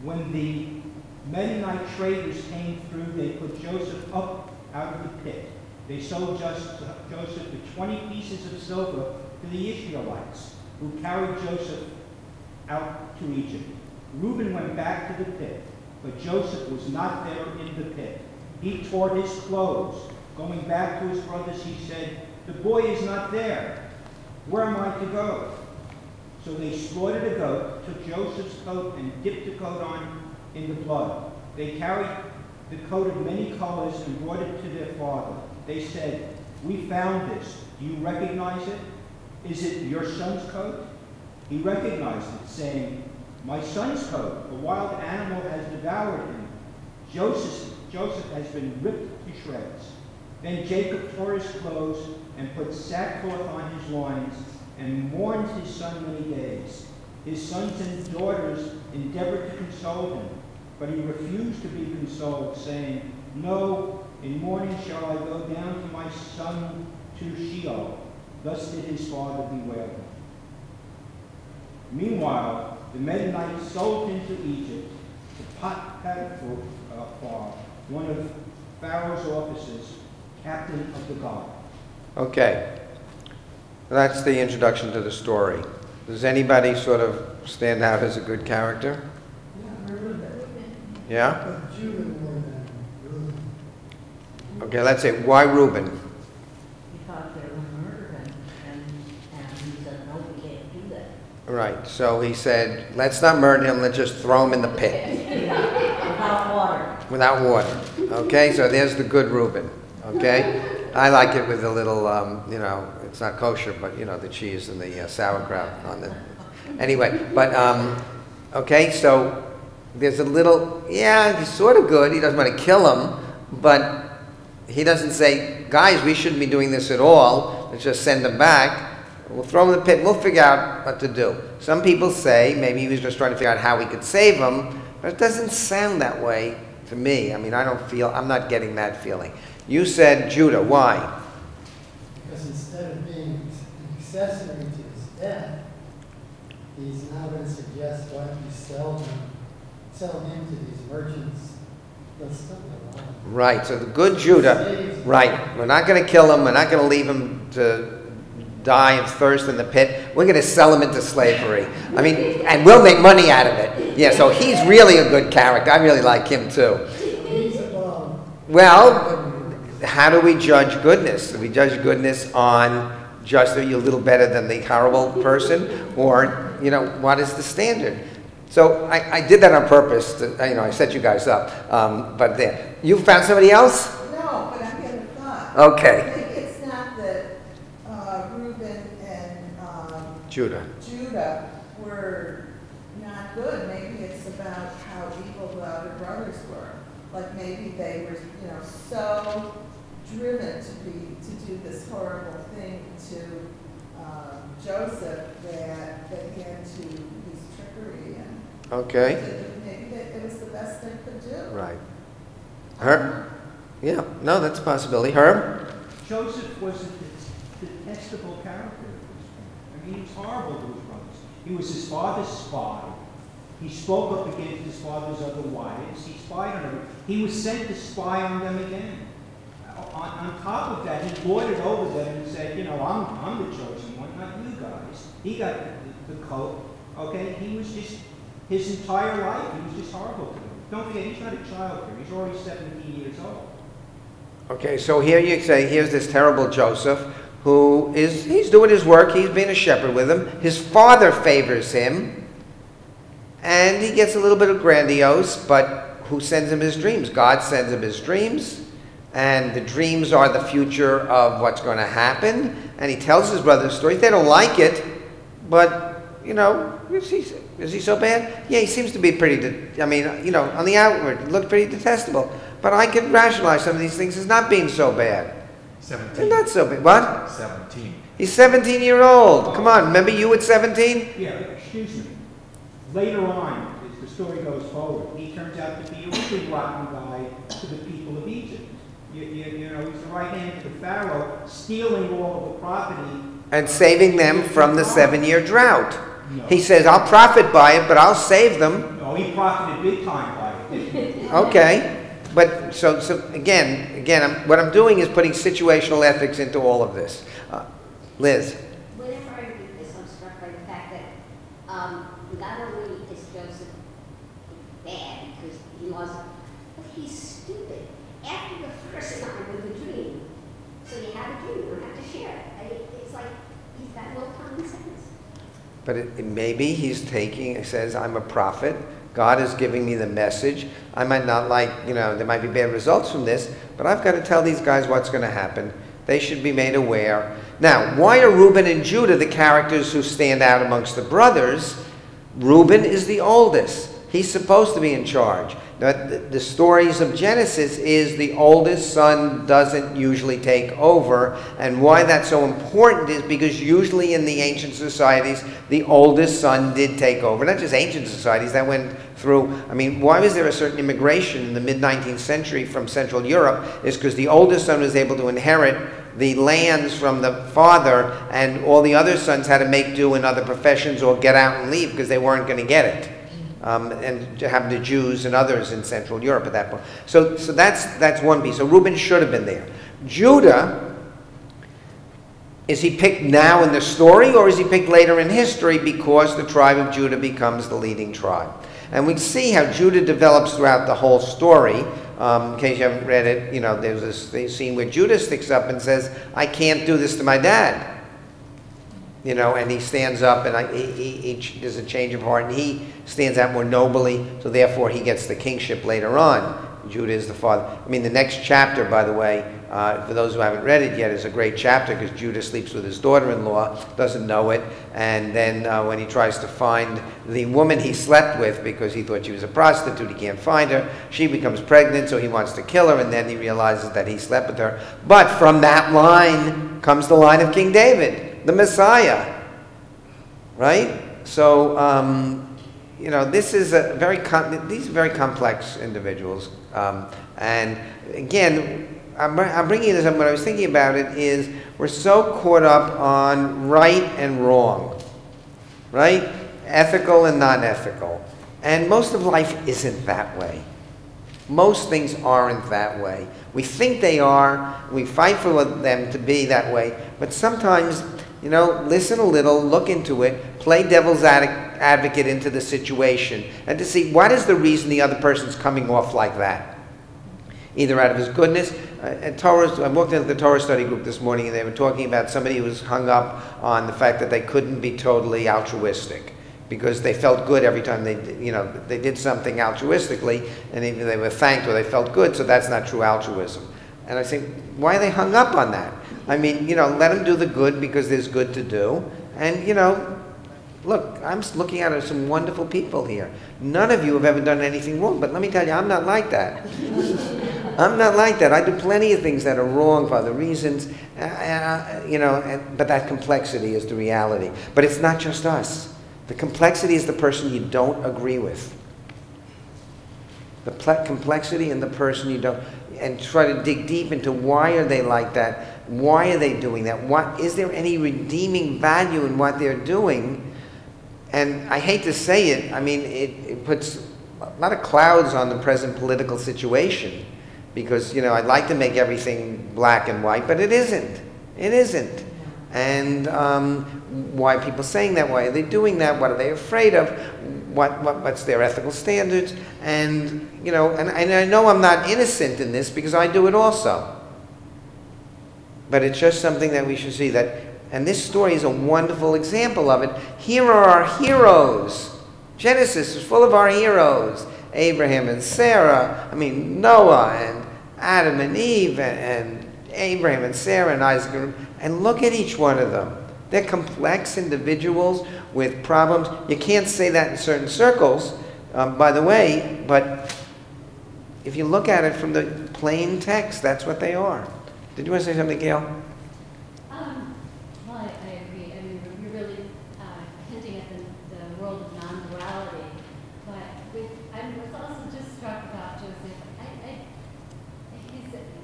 [SPEAKER 8] When the Midianite traders came through, they put Joseph up out of the pit. They sold Joseph for 20 pieces of silver to the Ishmaelites, who carried Joseph out to Egypt. Reuben went back to the pit, but Joseph was not there in the pit. He tore his clothes. Going back to his brothers, he said, "The boy is not there. Where am I to go?" So they slaughtered a goat, took Joseph's coat, and dipped the coat in the blood. They carried the coat of many colors and brought it to their father. They said, "We found this. Do you recognize it? Is it your son's coat?" He recognized it, saying, "My son's coat. A wild animal has devoured him. Joseph has been ripped to shreds." Then Jacob tore his clothes and put sackcloth on his loins and mourned his son many days. His sons and daughters endeavored to console him, but he refused to be consoled, saying, "No, in mourning shall I go down to my son to Sheol." Thus did his father bewail him. Meanwhile, the Midianites sold him to Egypt to Potiphar, one of Pharaoh's officers, captain of the guard.
[SPEAKER 7] Okay. That's the introduction to the story. Does anybody sort of stand out as a good character? Yeah?
[SPEAKER 4] But Judah more than Reuben.
[SPEAKER 7] Okay, let's say, why Reuben? Right, so he said, let's not murder him, let's just throw him in the pit.
[SPEAKER 5] Without water.
[SPEAKER 7] Without water. Okay, so there's the good Reuben. Okay? I like it with a little, you know, it's not kosher, but, you know, the cheese and the sauerkraut on the... Anyway, but, okay, so there's a little, yeah, he's sort of good. He doesn't want to kill him, but he doesn't say, guys, we shouldn't be doing this at all. Let's just send him back. We'll throw him in the pit. We'll figure out what to do. Some people say maybe he was just trying to figure out how we could save him, but it doesn't sound that way to me. I mean, I'm not getting that feeling. You said Judah. Why?
[SPEAKER 4] Because instead of being accessory to his death, he's now going to suggest why don't you sell him to these merchants. They'll still go on.
[SPEAKER 7] Right, so the good Judah, right, we're not going to kill him, we're not going to leave him to die of thirst in the pit, we're going to sell him into slavery. I mean, and we'll make money out of it. Yeah, so he's really a good character. I really like him too. Well, how do we judge goodness? Do we judge goodness on just are you a little better than the horrible person? Or, you know, what is the standard? So I did that on purpose. To, you know, I set you guys up. But there. You found somebody else?
[SPEAKER 6] No, but I'm getting a thought.
[SPEAKER 7] Okay.
[SPEAKER 6] Maybe it's not that Reuben and
[SPEAKER 7] Judah
[SPEAKER 6] were not good. Maybe it's about how evil the other brothers were. Like maybe they were, you know, so driven to do this horrible thing to Joseph that they had to use trickery and
[SPEAKER 7] Okay.
[SPEAKER 6] maybe it was the best they could do.
[SPEAKER 7] Right. Herb? Yeah, no, that's a possibility. Herb?
[SPEAKER 8] Joseph was a detestable character at this point. I mean, he was horrible to his brothers. He was his father's spy. He spoke up against his father's other wives. He spied on them. He was sent to spy on them again. On top of that, he lorded over them and said, you know, I'm the chosen one, not you guys. He got the coat. Okay, he was just, his entire life, he was just horrible to them. Don't forget, he's not a child here. He's already 17 years old.
[SPEAKER 7] Okay, so here you say, here's this terrible Joseph who he's doing his work. He's being a shepherd with him. His father favors him. And he gets a little bit of grandiose, but who sends him his dreams? God sends him his dreams. And the dreams are the future of what's going to happen. And he tells his brothers stories. They don't like it, but, you know, is he so bad? Yeah, he seems to be pretty, I mean, you know, on the outward, he looked pretty detestable. But I could rationalize some of these things as not being so bad.
[SPEAKER 1] 17.
[SPEAKER 7] They're not so bad. What?
[SPEAKER 1] 17.
[SPEAKER 7] He's 17-year-old. Come on, remember you at 17?
[SPEAKER 8] Yeah, excuse me. Later on, as the story goes forward, he turns out to be a really rotten guy to the people of Egypt. You know, he's the right hand to the Pharaoh, stealing all of the property.
[SPEAKER 7] And saving them from the 7-year drought.
[SPEAKER 8] No.
[SPEAKER 7] He says, I'll profit by it, but I'll save them.
[SPEAKER 8] No, he profited big time by it.
[SPEAKER 7] Okay. But so again, what I'm doing is putting situational ethics into all of this. Liz.
[SPEAKER 9] Whenever I read this, I'm struck by the fact that not only is Joseph bad because he lost, but he's stupid. After the first time with the dream, so you have a dream, you don't have to share it. It's like he's got no common sense.
[SPEAKER 7] But maybe he's he says, I'm a prophet. God is giving me the message. I might not like, you know, there might be bad results from this, but I've got to tell these guys what's going to happen. They should be made aware. Now, why are Reuben and Judah the characters who stand out amongst the brothers? Reuben is the oldest. He's supposed to be in charge. Now, the stories of Genesis is the oldest son doesn't usually take over. And why that's so important is because usually in the ancient societies, the oldest son did take over. Not just ancient societies, that went through, I mean, why was there a certain immigration in the mid-19th century from Central Europe? Is because the oldest son was able to inherit the lands from the father, and all the other sons had to make do in other professions or get out and leave because they weren't going to get it. And to have the Jews and others in Central Europe at that point. So that's one piece. So Reuben should have been there. Judah, is he picked now in the story, or is he picked later in history because the tribe of Judah becomes the leading tribe? And we see how Judah develops throughout the whole story. In case you haven't read it, you know, there's this scene where Judah sticks up and says, I can't do this to my dad. you know, and he stands up, and there's a change of heart, and he stands out more nobly, so therefore he gets the kingship later on. Judah is the father. I mean, the next chapter, by the way, for those who haven't read it yet, is a great chapter because Judah sleeps with his daughter-in-law, doesn't know it, and then when he tries to find the woman he slept with because he thought she was a prostitute, he can't find her. She becomes pregnant, so he wants to kill her, and then he realizes that he slept with her. But from that line comes the line of King David, the Messiah, right? So, you know, this is these are very complex individuals. And again, I'm bringing this up, what I was thinking about it is we're so caught up on right and wrong, right? Ethical and non-ethical. And most of life isn't that way. Most things aren't that way. We think they are, we fight for them to be that way, but sometimes, you know, listen a little, look into it, play devil's advocate into the situation, and to see what is the reason the other person's coming off like that. Either out of his goodness. I walked into the Torah study group this morning, and they were talking about somebody who was hung up on the fact that they couldn't be totally altruistic because they felt good every time they did something altruistically, and either they were thanked or they felt good, so that's not true altruism. And I say, why are they hung up on that? I mean, you know, let them do the good because there's good to do. And, you know, look, I'm looking at some wonderful people here. None of you have ever done anything wrong, but let me tell you, I'm not like that. I'm not like that. I do plenty of things that are wrong for other reasons, you know, but that complexity is the reality. But it's not just us. The complexity is the person you don't agree with. The complexity in the person you don't, and try to dig deep into why are they like that? Why are they doing that? What is there any redeeming value in what they're doing? And I hate to say it, I mean, it puts a lot of clouds on the present political situation because, you know, I'd like to make everything black and white, but it isn't. It isn't. And why are people saying that? Why are they doing that? What are they afraid of? What's their ethical standards? And, you know, and I know I'm not innocent in this because I do it also. But it's just something that we should see that, and this story is a wonderful example of it. Here are our heroes. Genesis is full of our heroes. Abraham and Sarah, Noah and Adam and Eve and Abraham and Sarah and Isaac. And look at each one of them. They're complex individuals with problems. You can't say that in certain circles, by the way, but if you look at it from the plain text, that's what they are. Did you want to say something, Gail?
[SPEAKER 5] Well, I agree. I mean, you're really hinting at the world of non-duality. But I was also just struck about Joseph.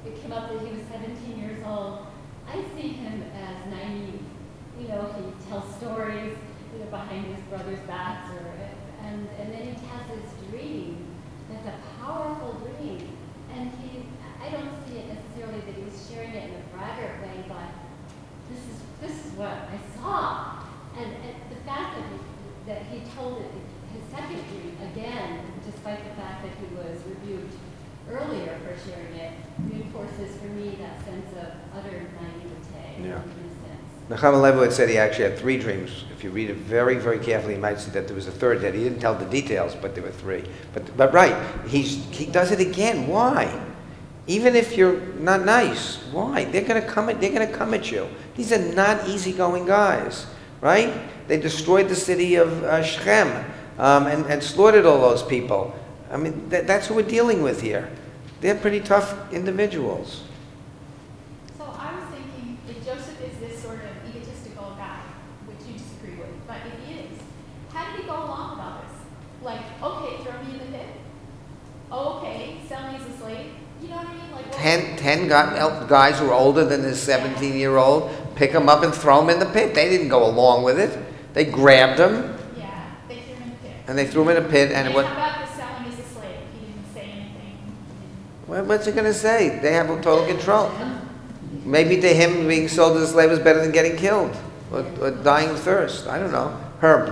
[SPEAKER 5] It came up that he was 17 years old. I see him as naive. You know, he tells stories, you know, behind his brother's backs, and then he has this dream. That's a powerful dream. And I don't see it necessarily that he's sharing it in a braggart way, but this is what I saw. And the fact that he told it, his second dream again, despite the fact that he was rebuked earlier for sharing it, reinforces for me that sense of utter naivete.
[SPEAKER 7] Yeah.
[SPEAKER 5] In a sense.
[SPEAKER 7] Nechama Leibowitz said he actually had 3 dreams. If you read it very, very carefully, you might see that there was a third that he didn't tell the details, but there were 3. But right, he does it again. Why? Even if you're not nice, why? They're going to come at you. These are not easygoing guys, right? They destroyed the city of Shechem and slaughtered all those people. I mean, that's who we're dealing with here. They're pretty tough individuals.
[SPEAKER 3] So I was thinking, if Joseph is this sort of egotistical guy, which you disagree with, but if he is, how did he go along with all this? Like, okay, throw me in the pit. Oh, okay, sell me as a slave. You know what I mean? Like,
[SPEAKER 7] 10 guys who are older than this 17-year-old pick him up and throw him in the pit. They didn't go along with it. They grabbed him.
[SPEAKER 3] Yeah, they threw him in the pit.
[SPEAKER 7] And they threw him in a pit. And
[SPEAKER 3] how about the selling as a slave? He didn't say anything.
[SPEAKER 7] What's he going to say? They have total control. Maybe to him, being sold as a slave was better than getting killed or dying of thirst. I don't know. Herb.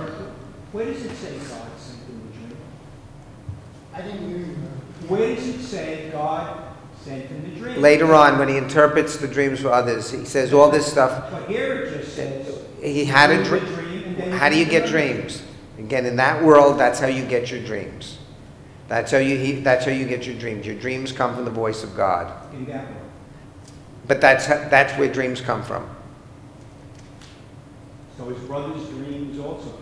[SPEAKER 8] Where does it say God sent him a dream?
[SPEAKER 4] I didn't hear you.
[SPEAKER 8] Where does it say God sent him the dream.
[SPEAKER 7] Later on, when he interprets the dreams for others, he says all this stuff.
[SPEAKER 8] But here it just says,
[SPEAKER 7] He had a
[SPEAKER 8] dream,
[SPEAKER 7] dream.
[SPEAKER 8] and then
[SPEAKER 7] How do you get
[SPEAKER 8] another.
[SPEAKER 7] dreams? Again, in that world, that's how you get your dreams. That's how you get your dreams. Your dreams come from the voice of God.
[SPEAKER 8] In that world.
[SPEAKER 7] But that's where dreams come from.
[SPEAKER 8] So his brother's dreams also came.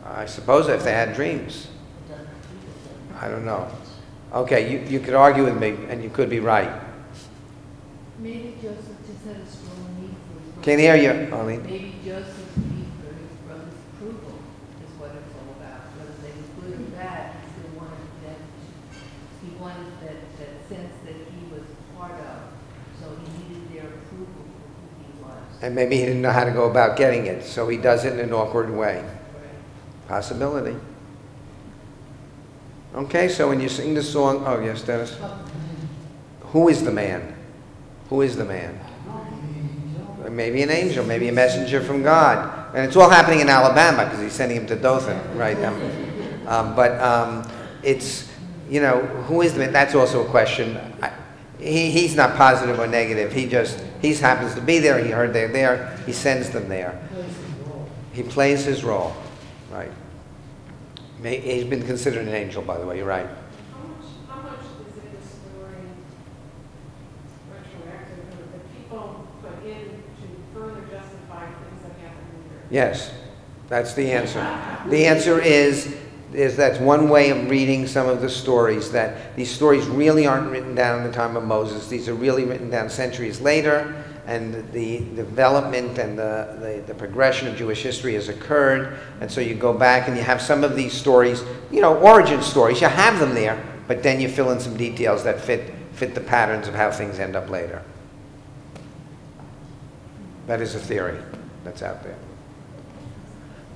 [SPEAKER 7] I suppose if they had dreams. I don't know. Okay, you could argue with me, and you could be right.
[SPEAKER 10] Maybe Joseph just had a strong need for his brother.
[SPEAKER 7] Can't hear you, Arlene.
[SPEAKER 10] Maybe Joseph's need for his brother's approval is what it's all about. Whether they were good or bad, he still wanted that. He wanted that sense that he was part of. So he needed their approval for who he was.
[SPEAKER 7] And maybe he didn't know how to go about getting it, so he does it in an awkward way. Possibility. Okay, so when you sing the song, oh yes, Dennis. Who is the man? Who is the man? Maybe an angel, maybe a messenger from God. And it's all happening in Alabama because he's sending him to Dothan, right? It's, you know, who is the man? That's also a question. He's not positive or negative. He happens to be there. He heard they're there. He sends them there. He plays his role, right? He's been considered an angel, by the way. You're right.
[SPEAKER 11] How much is in the story retroactive that people put in to further justify things that happened later?
[SPEAKER 7] Yes, that's the answer. The answer is that's one way of reading some of the stories, that these stories really aren't written down in the time of Moses. These are really written down centuries later, and the development and the progression of Jewish history has occurred. And so you go back and you have some of these stories, you know, origin stories, you have them there, but then you fill in some details that fit the patterns of how things end up later. That is a theory that's out there.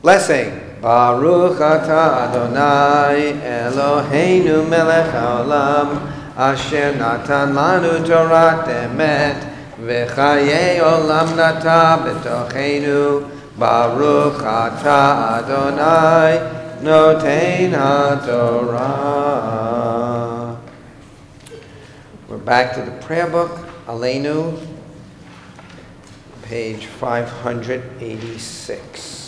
[SPEAKER 7] Blessing. Baruch atah Adonai Eloheinu melech haolam asher natan lanu Torat emet v'chayei olam nata b'tocheinu. Baruch atah Adonai noten haTorah. We're back to the prayer book, Aleinu, page 586.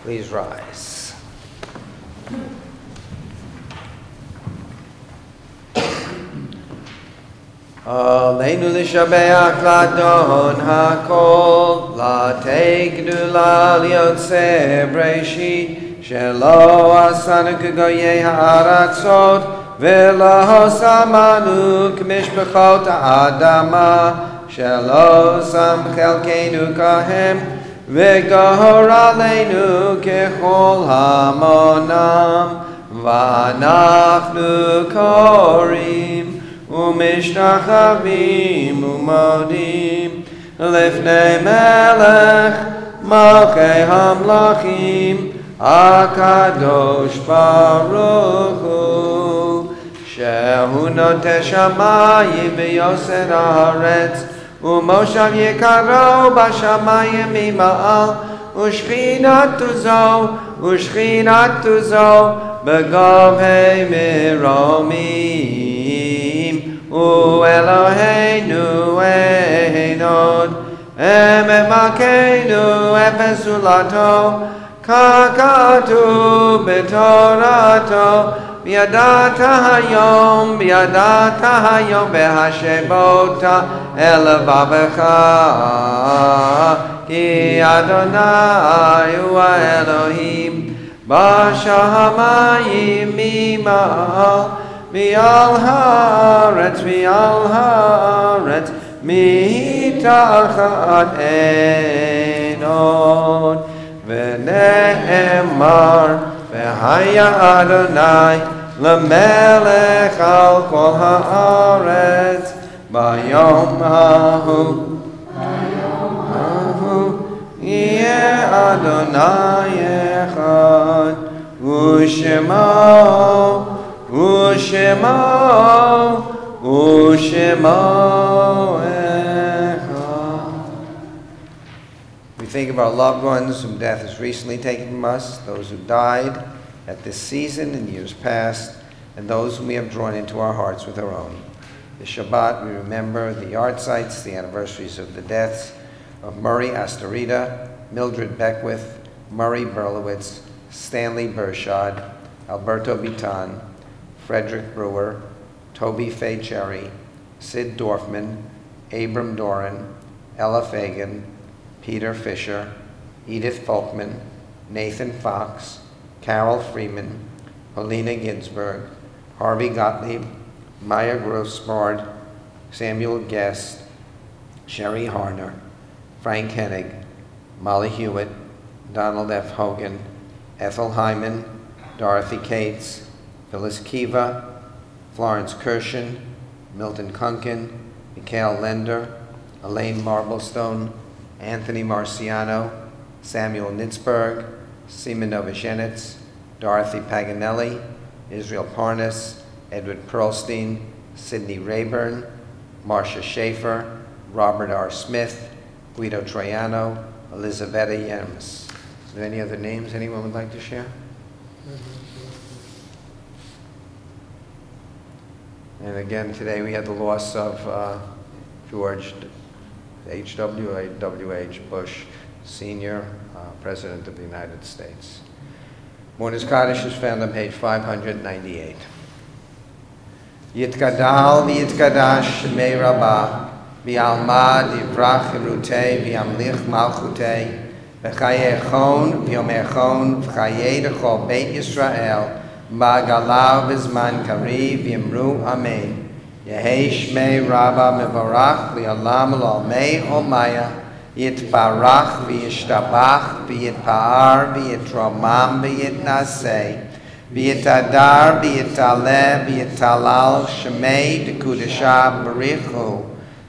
[SPEAKER 7] Please rise. Aleinu l'shabeach l'adon hakol, l'tei gdula l'yotzei breshit, shelo asanu k'goyei ha'aratzot, v'lo samanu k'mishpachot ha'adama, shelo sam chelkeinu kahem, v'gohor aleinu kechol hamonam, v'anachnu korim, umishtachavim umodim, lifnei melech malchei hamlachim, HaKadosh Baruch Hu, shehu noteh shamayim v'yoser haaretz, ומושב יקרו בשמיים ממעל, ושכינתו זו בגובה מרומים, ואלוהינו אין עוד, אמת מלכנו אפס זולתו, ככתוב בתורתו, בידעת היום בהשבות אל לבבך, כי אדוני הוא האלוהים בשמיים ממעל, מעל הארץ מתחת אין עוד. ונאמר והיה אדוני למלך על כל הארץ ביום ההוא יהיה אדוני אחד ושמו אחד. We think of our loved ones whom death has recently taken from us, those who died at this season in years past, and those whom we have drawn into our hearts with our own. The Shabbat, we remember the yard sites, the anniversaries of the deaths of Murray Astorita, Mildred Beckwith, Murray Berlowitz, Stanley Bershad, Alberto Bitan, Frederick Brewer, Toby Fay Cherry, Sid Dorfman, Abram Doran, Ella Fagan, Peter Fisher, Edith Folkman, Nathan Fox, Carol Freeman, Helena Ginsberg, Harvey Gottlieb, Maya Grossbard, Samuel Guest, Sherry Harner, Frank Hennig, Molly Hewitt, Donald F. Hogan, Ethel Hyman, Dorothy Cates, Phyllis Kiva, Florence Kirshen, Milton Kunkin, Mikhail Lender, Elaine Marblestone, Anthony Marciano, Samuel Nitzberg, Seema Novoshenitz, Dorothy Paganelli, Israel Parnas, Edward Pearlstein, Sidney Rayburn, Marcia Schaefer, Robert R. Smith, Guido Troiano, Elisabetta Yems. Are there any other names anyone would like to share? And again, today we had the loss of George H.W.H. Bush, Sr., President of the United States. Mourner's Kaddish is found on page 598. Yitgadal v'yitgadash shemei Rabbah, v'alma divrach hirutei v'yamlich malchutei, v'chayechon v'yomechon v'chayei d'chol Beit Yisrael, ba'galav v'zman kariv v'yimru amen. Yehei shmei Rabbah mevarach li'olam l'olmei olmaya, yitbarach v'yishtabach v'yitpa'ar v'yitromam v'yitnaseh, v'yitadar v'yitaleh v'yitalal shemei d'kudesha barichu,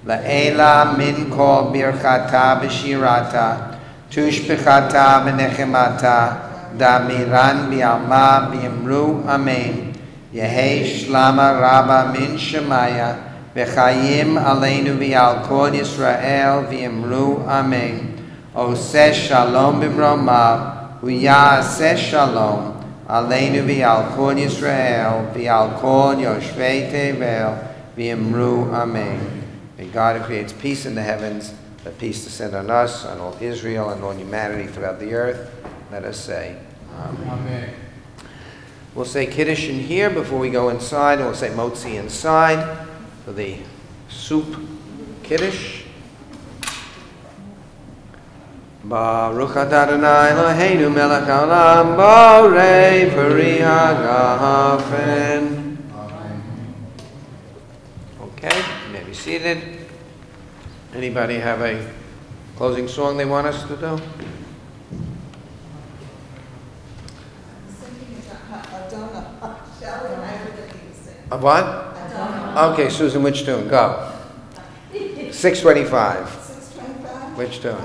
[SPEAKER 7] la'ela min kol birchata b'shirata, tushbechata v'nechemata, damiran v'yalma v'yimru amen. Yehei shlama rabba min shemaya, v'chayim aleinu v'yal kol Yisrael v'yimru amen. Oseh shalom b'mromav, v'yaseh shalom aleinu v'yal kol Yisrael v'yal kol yoshvei tevel v'yimru amen. May God who creates peace in the heavens, let peace descend on us, on all Israel, and on humanity throughout the earth. Let us say amen.
[SPEAKER 1] Amen.
[SPEAKER 7] We'll say Kiddush in here before we go inside, and we'll say Motzi inside for the soup Kiddush. Baruch atah Adonai Eloheinu melech haolam borei peri hagafen. Okay, you may be seated. Anybody have a closing song they want us to do? A what? Okay, Susan, which tune? Go. 625.
[SPEAKER 6] 625?
[SPEAKER 7] Which tune?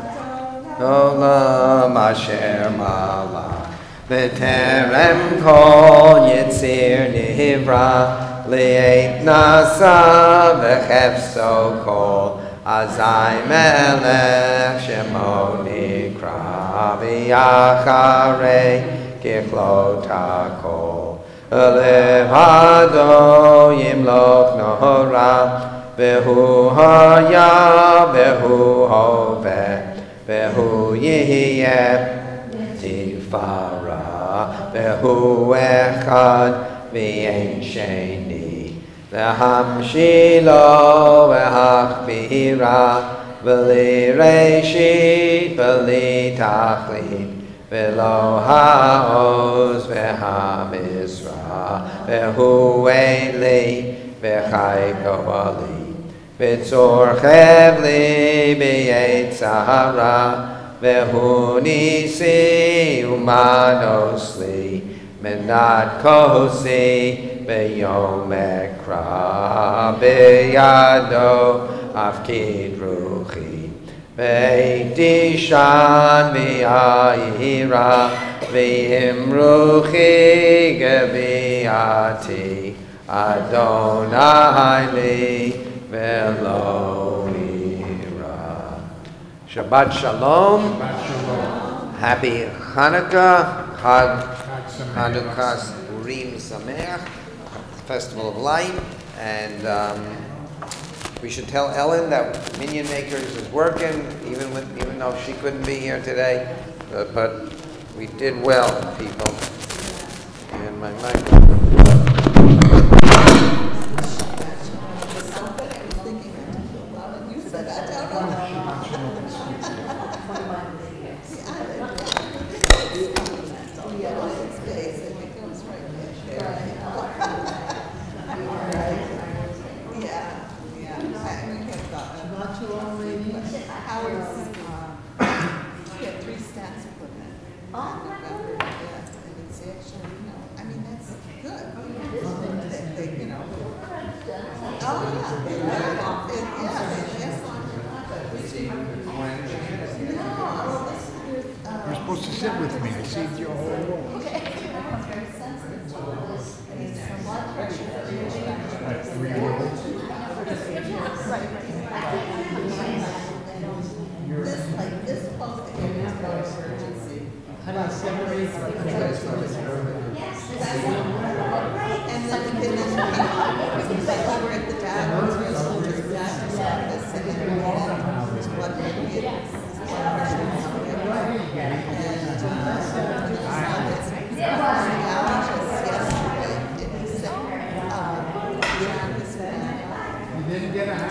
[SPEAKER 7] Olam asher malach b'terem kol yitzir nivra li'et nasa v'chefso kol azai melech shemo nikra v'yacharei kichlot hakol Levado yimloch nohora, vehu haya, vehu hoveh, vehu yihye tifara, vehu echad, v'yein sheni, v'hamshilo, v'hachbira, v'li reshit, v'li tachlit, V'lo ha'oz v'ha'mizra v'hu eili v'chai go'ali v'tzor chevli b'yetzahara v'hu nisi umanosli menat kosi v'yom ekra b'yado afkid ruchi V'tishan v'yahira v'himruchi geviati Adonai li v'lo ira. Shabbat shalom.
[SPEAKER 1] Shabbat shalom.
[SPEAKER 7] Happy Hanukkah. Chag
[SPEAKER 1] Chag Sameach.
[SPEAKER 7] Hanukkah Urim Sameach. Festival of Light, and we should tell Ellen that Minion Makers is working, even though she couldn't be here today. But we did well, people. And my microphone.
[SPEAKER 1] You're supposed to sit with me. I saved you a whole roll.
[SPEAKER 6] This post emergency.
[SPEAKER 4] How do I separate?
[SPEAKER 6] And then we can like over at the doctor's office and then his blood
[SPEAKER 4] You didn't get a hand.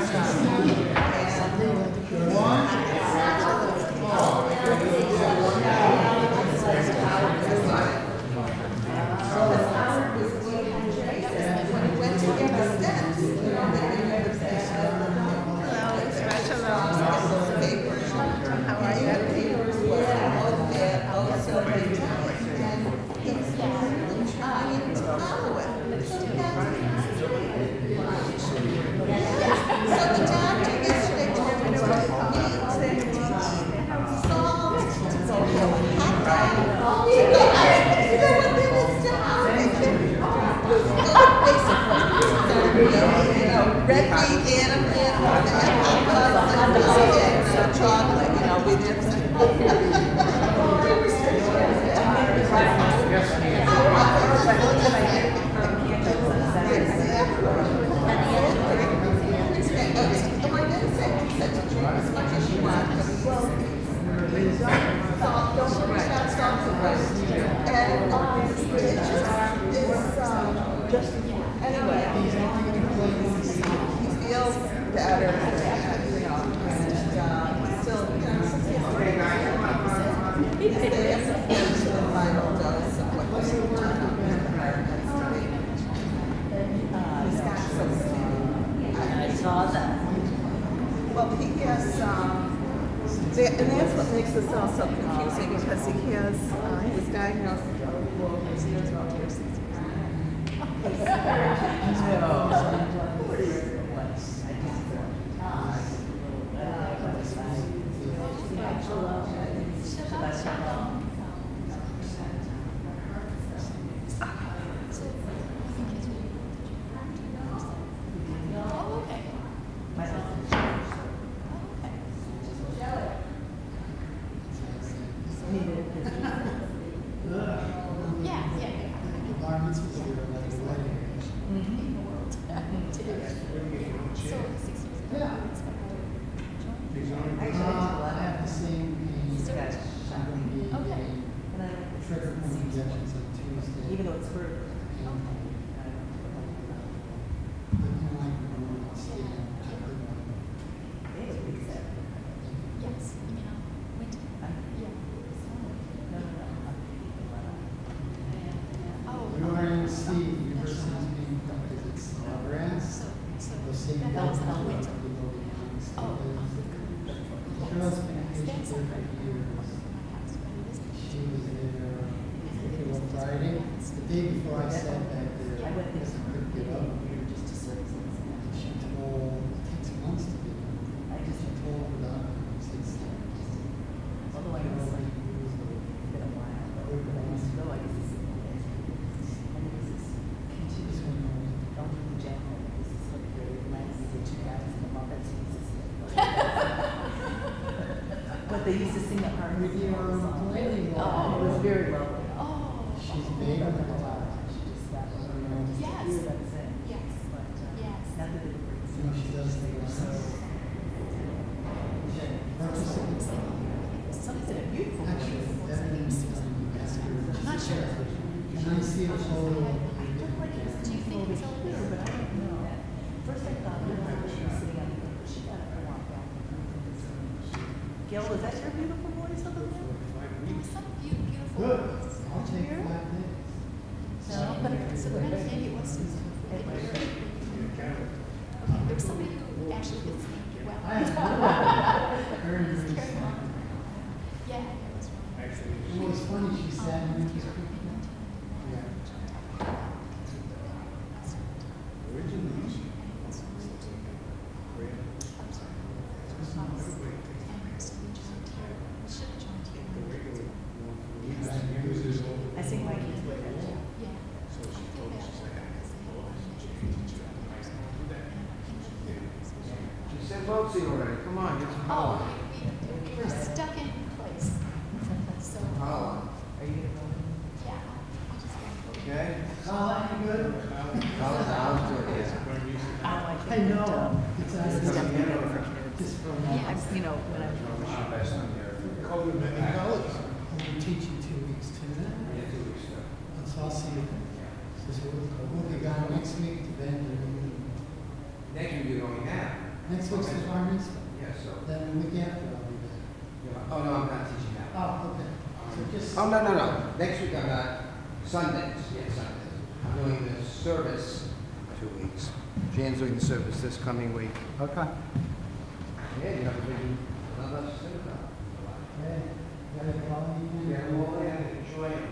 [SPEAKER 6] red meat and chocolate, you know, we just. Anyway, he feels better, you know, and still, you know, they have to finish the final dose of what they're he's got so skinny. I saw that. Well, he has, and that's what makes this all so confusing, because he was diagnosed with
[SPEAKER 10] They used to sing at our review. It was very lovely.
[SPEAKER 4] She's big on the top.
[SPEAKER 3] Yes.
[SPEAKER 10] Gil, is that your beautiful voice over there?
[SPEAKER 3] There was some beautiful.
[SPEAKER 4] Good, I'll take 5 days.
[SPEAKER 3] No, but so maybe it was Susan. Okay, there was somebody who actually could speak well.
[SPEAKER 4] I have very, very
[SPEAKER 3] Very
[SPEAKER 4] smart.
[SPEAKER 3] well. Yeah, it was wrong.
[SPEAKER 4] It was funny, she sat in with people. Yeah.
[SPEAKER 10] I think my kids would have too.
[SPEAKER 7] She said vote already, come on, get some power.
[SPEAKER 3] Oh, we were stuck in place. So,
[SPEAKER 7] Power.
[SPEAKER 10] Are you gonna go?
[SPEAKER 3] yeah, I'll just go.
[SPEAKER 7] Okay?
[SPEAKER 4] Colin, you good?
[SPEAKER 7] I'll do it, yeah.
[SPEAKER 4] I know. It's
[SPEAKER 10] This is definitely better for kids.
[SPEAKER 4] just for
[SPEAKER 10] Yeah,
[SPEAKER 4] now.
[SPEAKER 10] you know, when I'm.
[SPEAKER 4] I'm teaching 2 weeks too then.
[SPEAKER 7] Yeah, 2 weeks ago.
[SPEAKER 4] So I'll see you then. So we'll be gone next week to Bend.
[SPEAKER 7] Next week you're going now.
[SPEAKER 4] Next week's the bar mitzvah.
[SPEAKER 7] Yeah, so.
[SPEAKER 4] Then the week after I'll be back.
[SPEAKER 7] Oh, no, I'm not teaching now.
[SPEAKER 4] Oh, okay. So just.
[SPEAKER 7] Oh, no. Next week I'm not, Sundays, yeah, Sundays. I'm doing the service 2 weeks. Jan's doing the service this coming week.
[SPEAKER 4] Okay.
[SPEAKER 7] Yeah, you have to do another synagogue.
[SPEAKER 4] Hey, got a call me?
[SPEAKER 7] Yeah, well, yeah, enjoy it.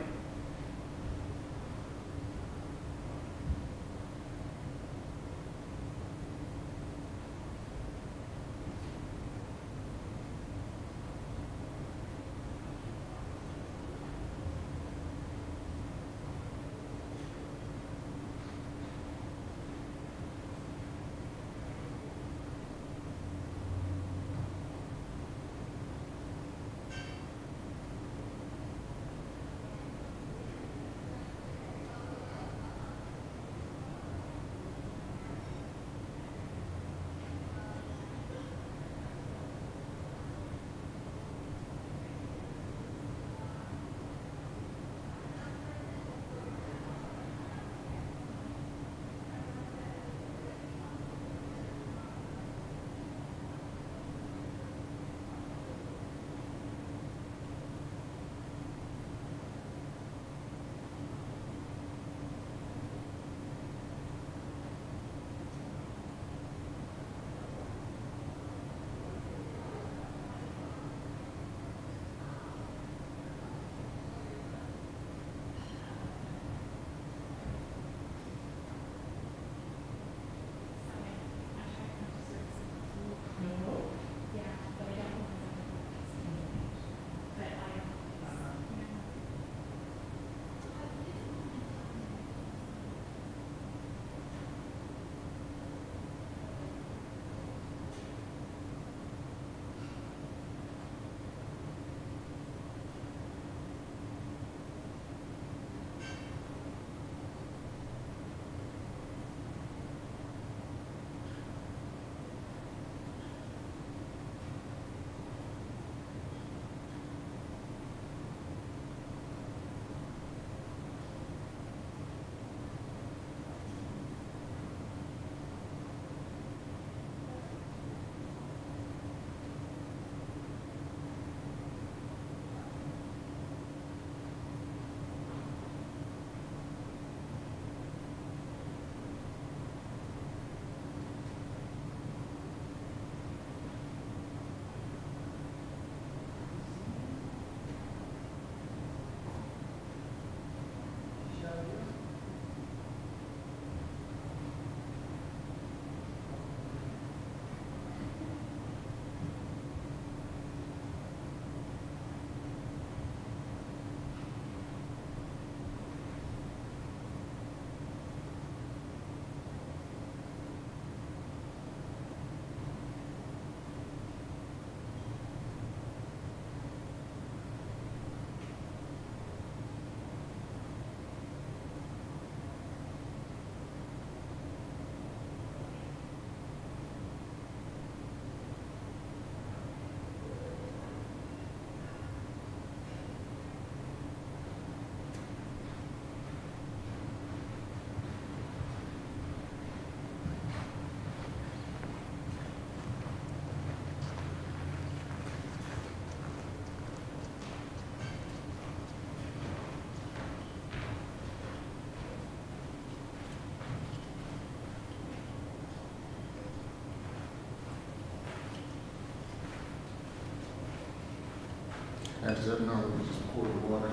[SPEAKER 12] catch that, no, we just pour the water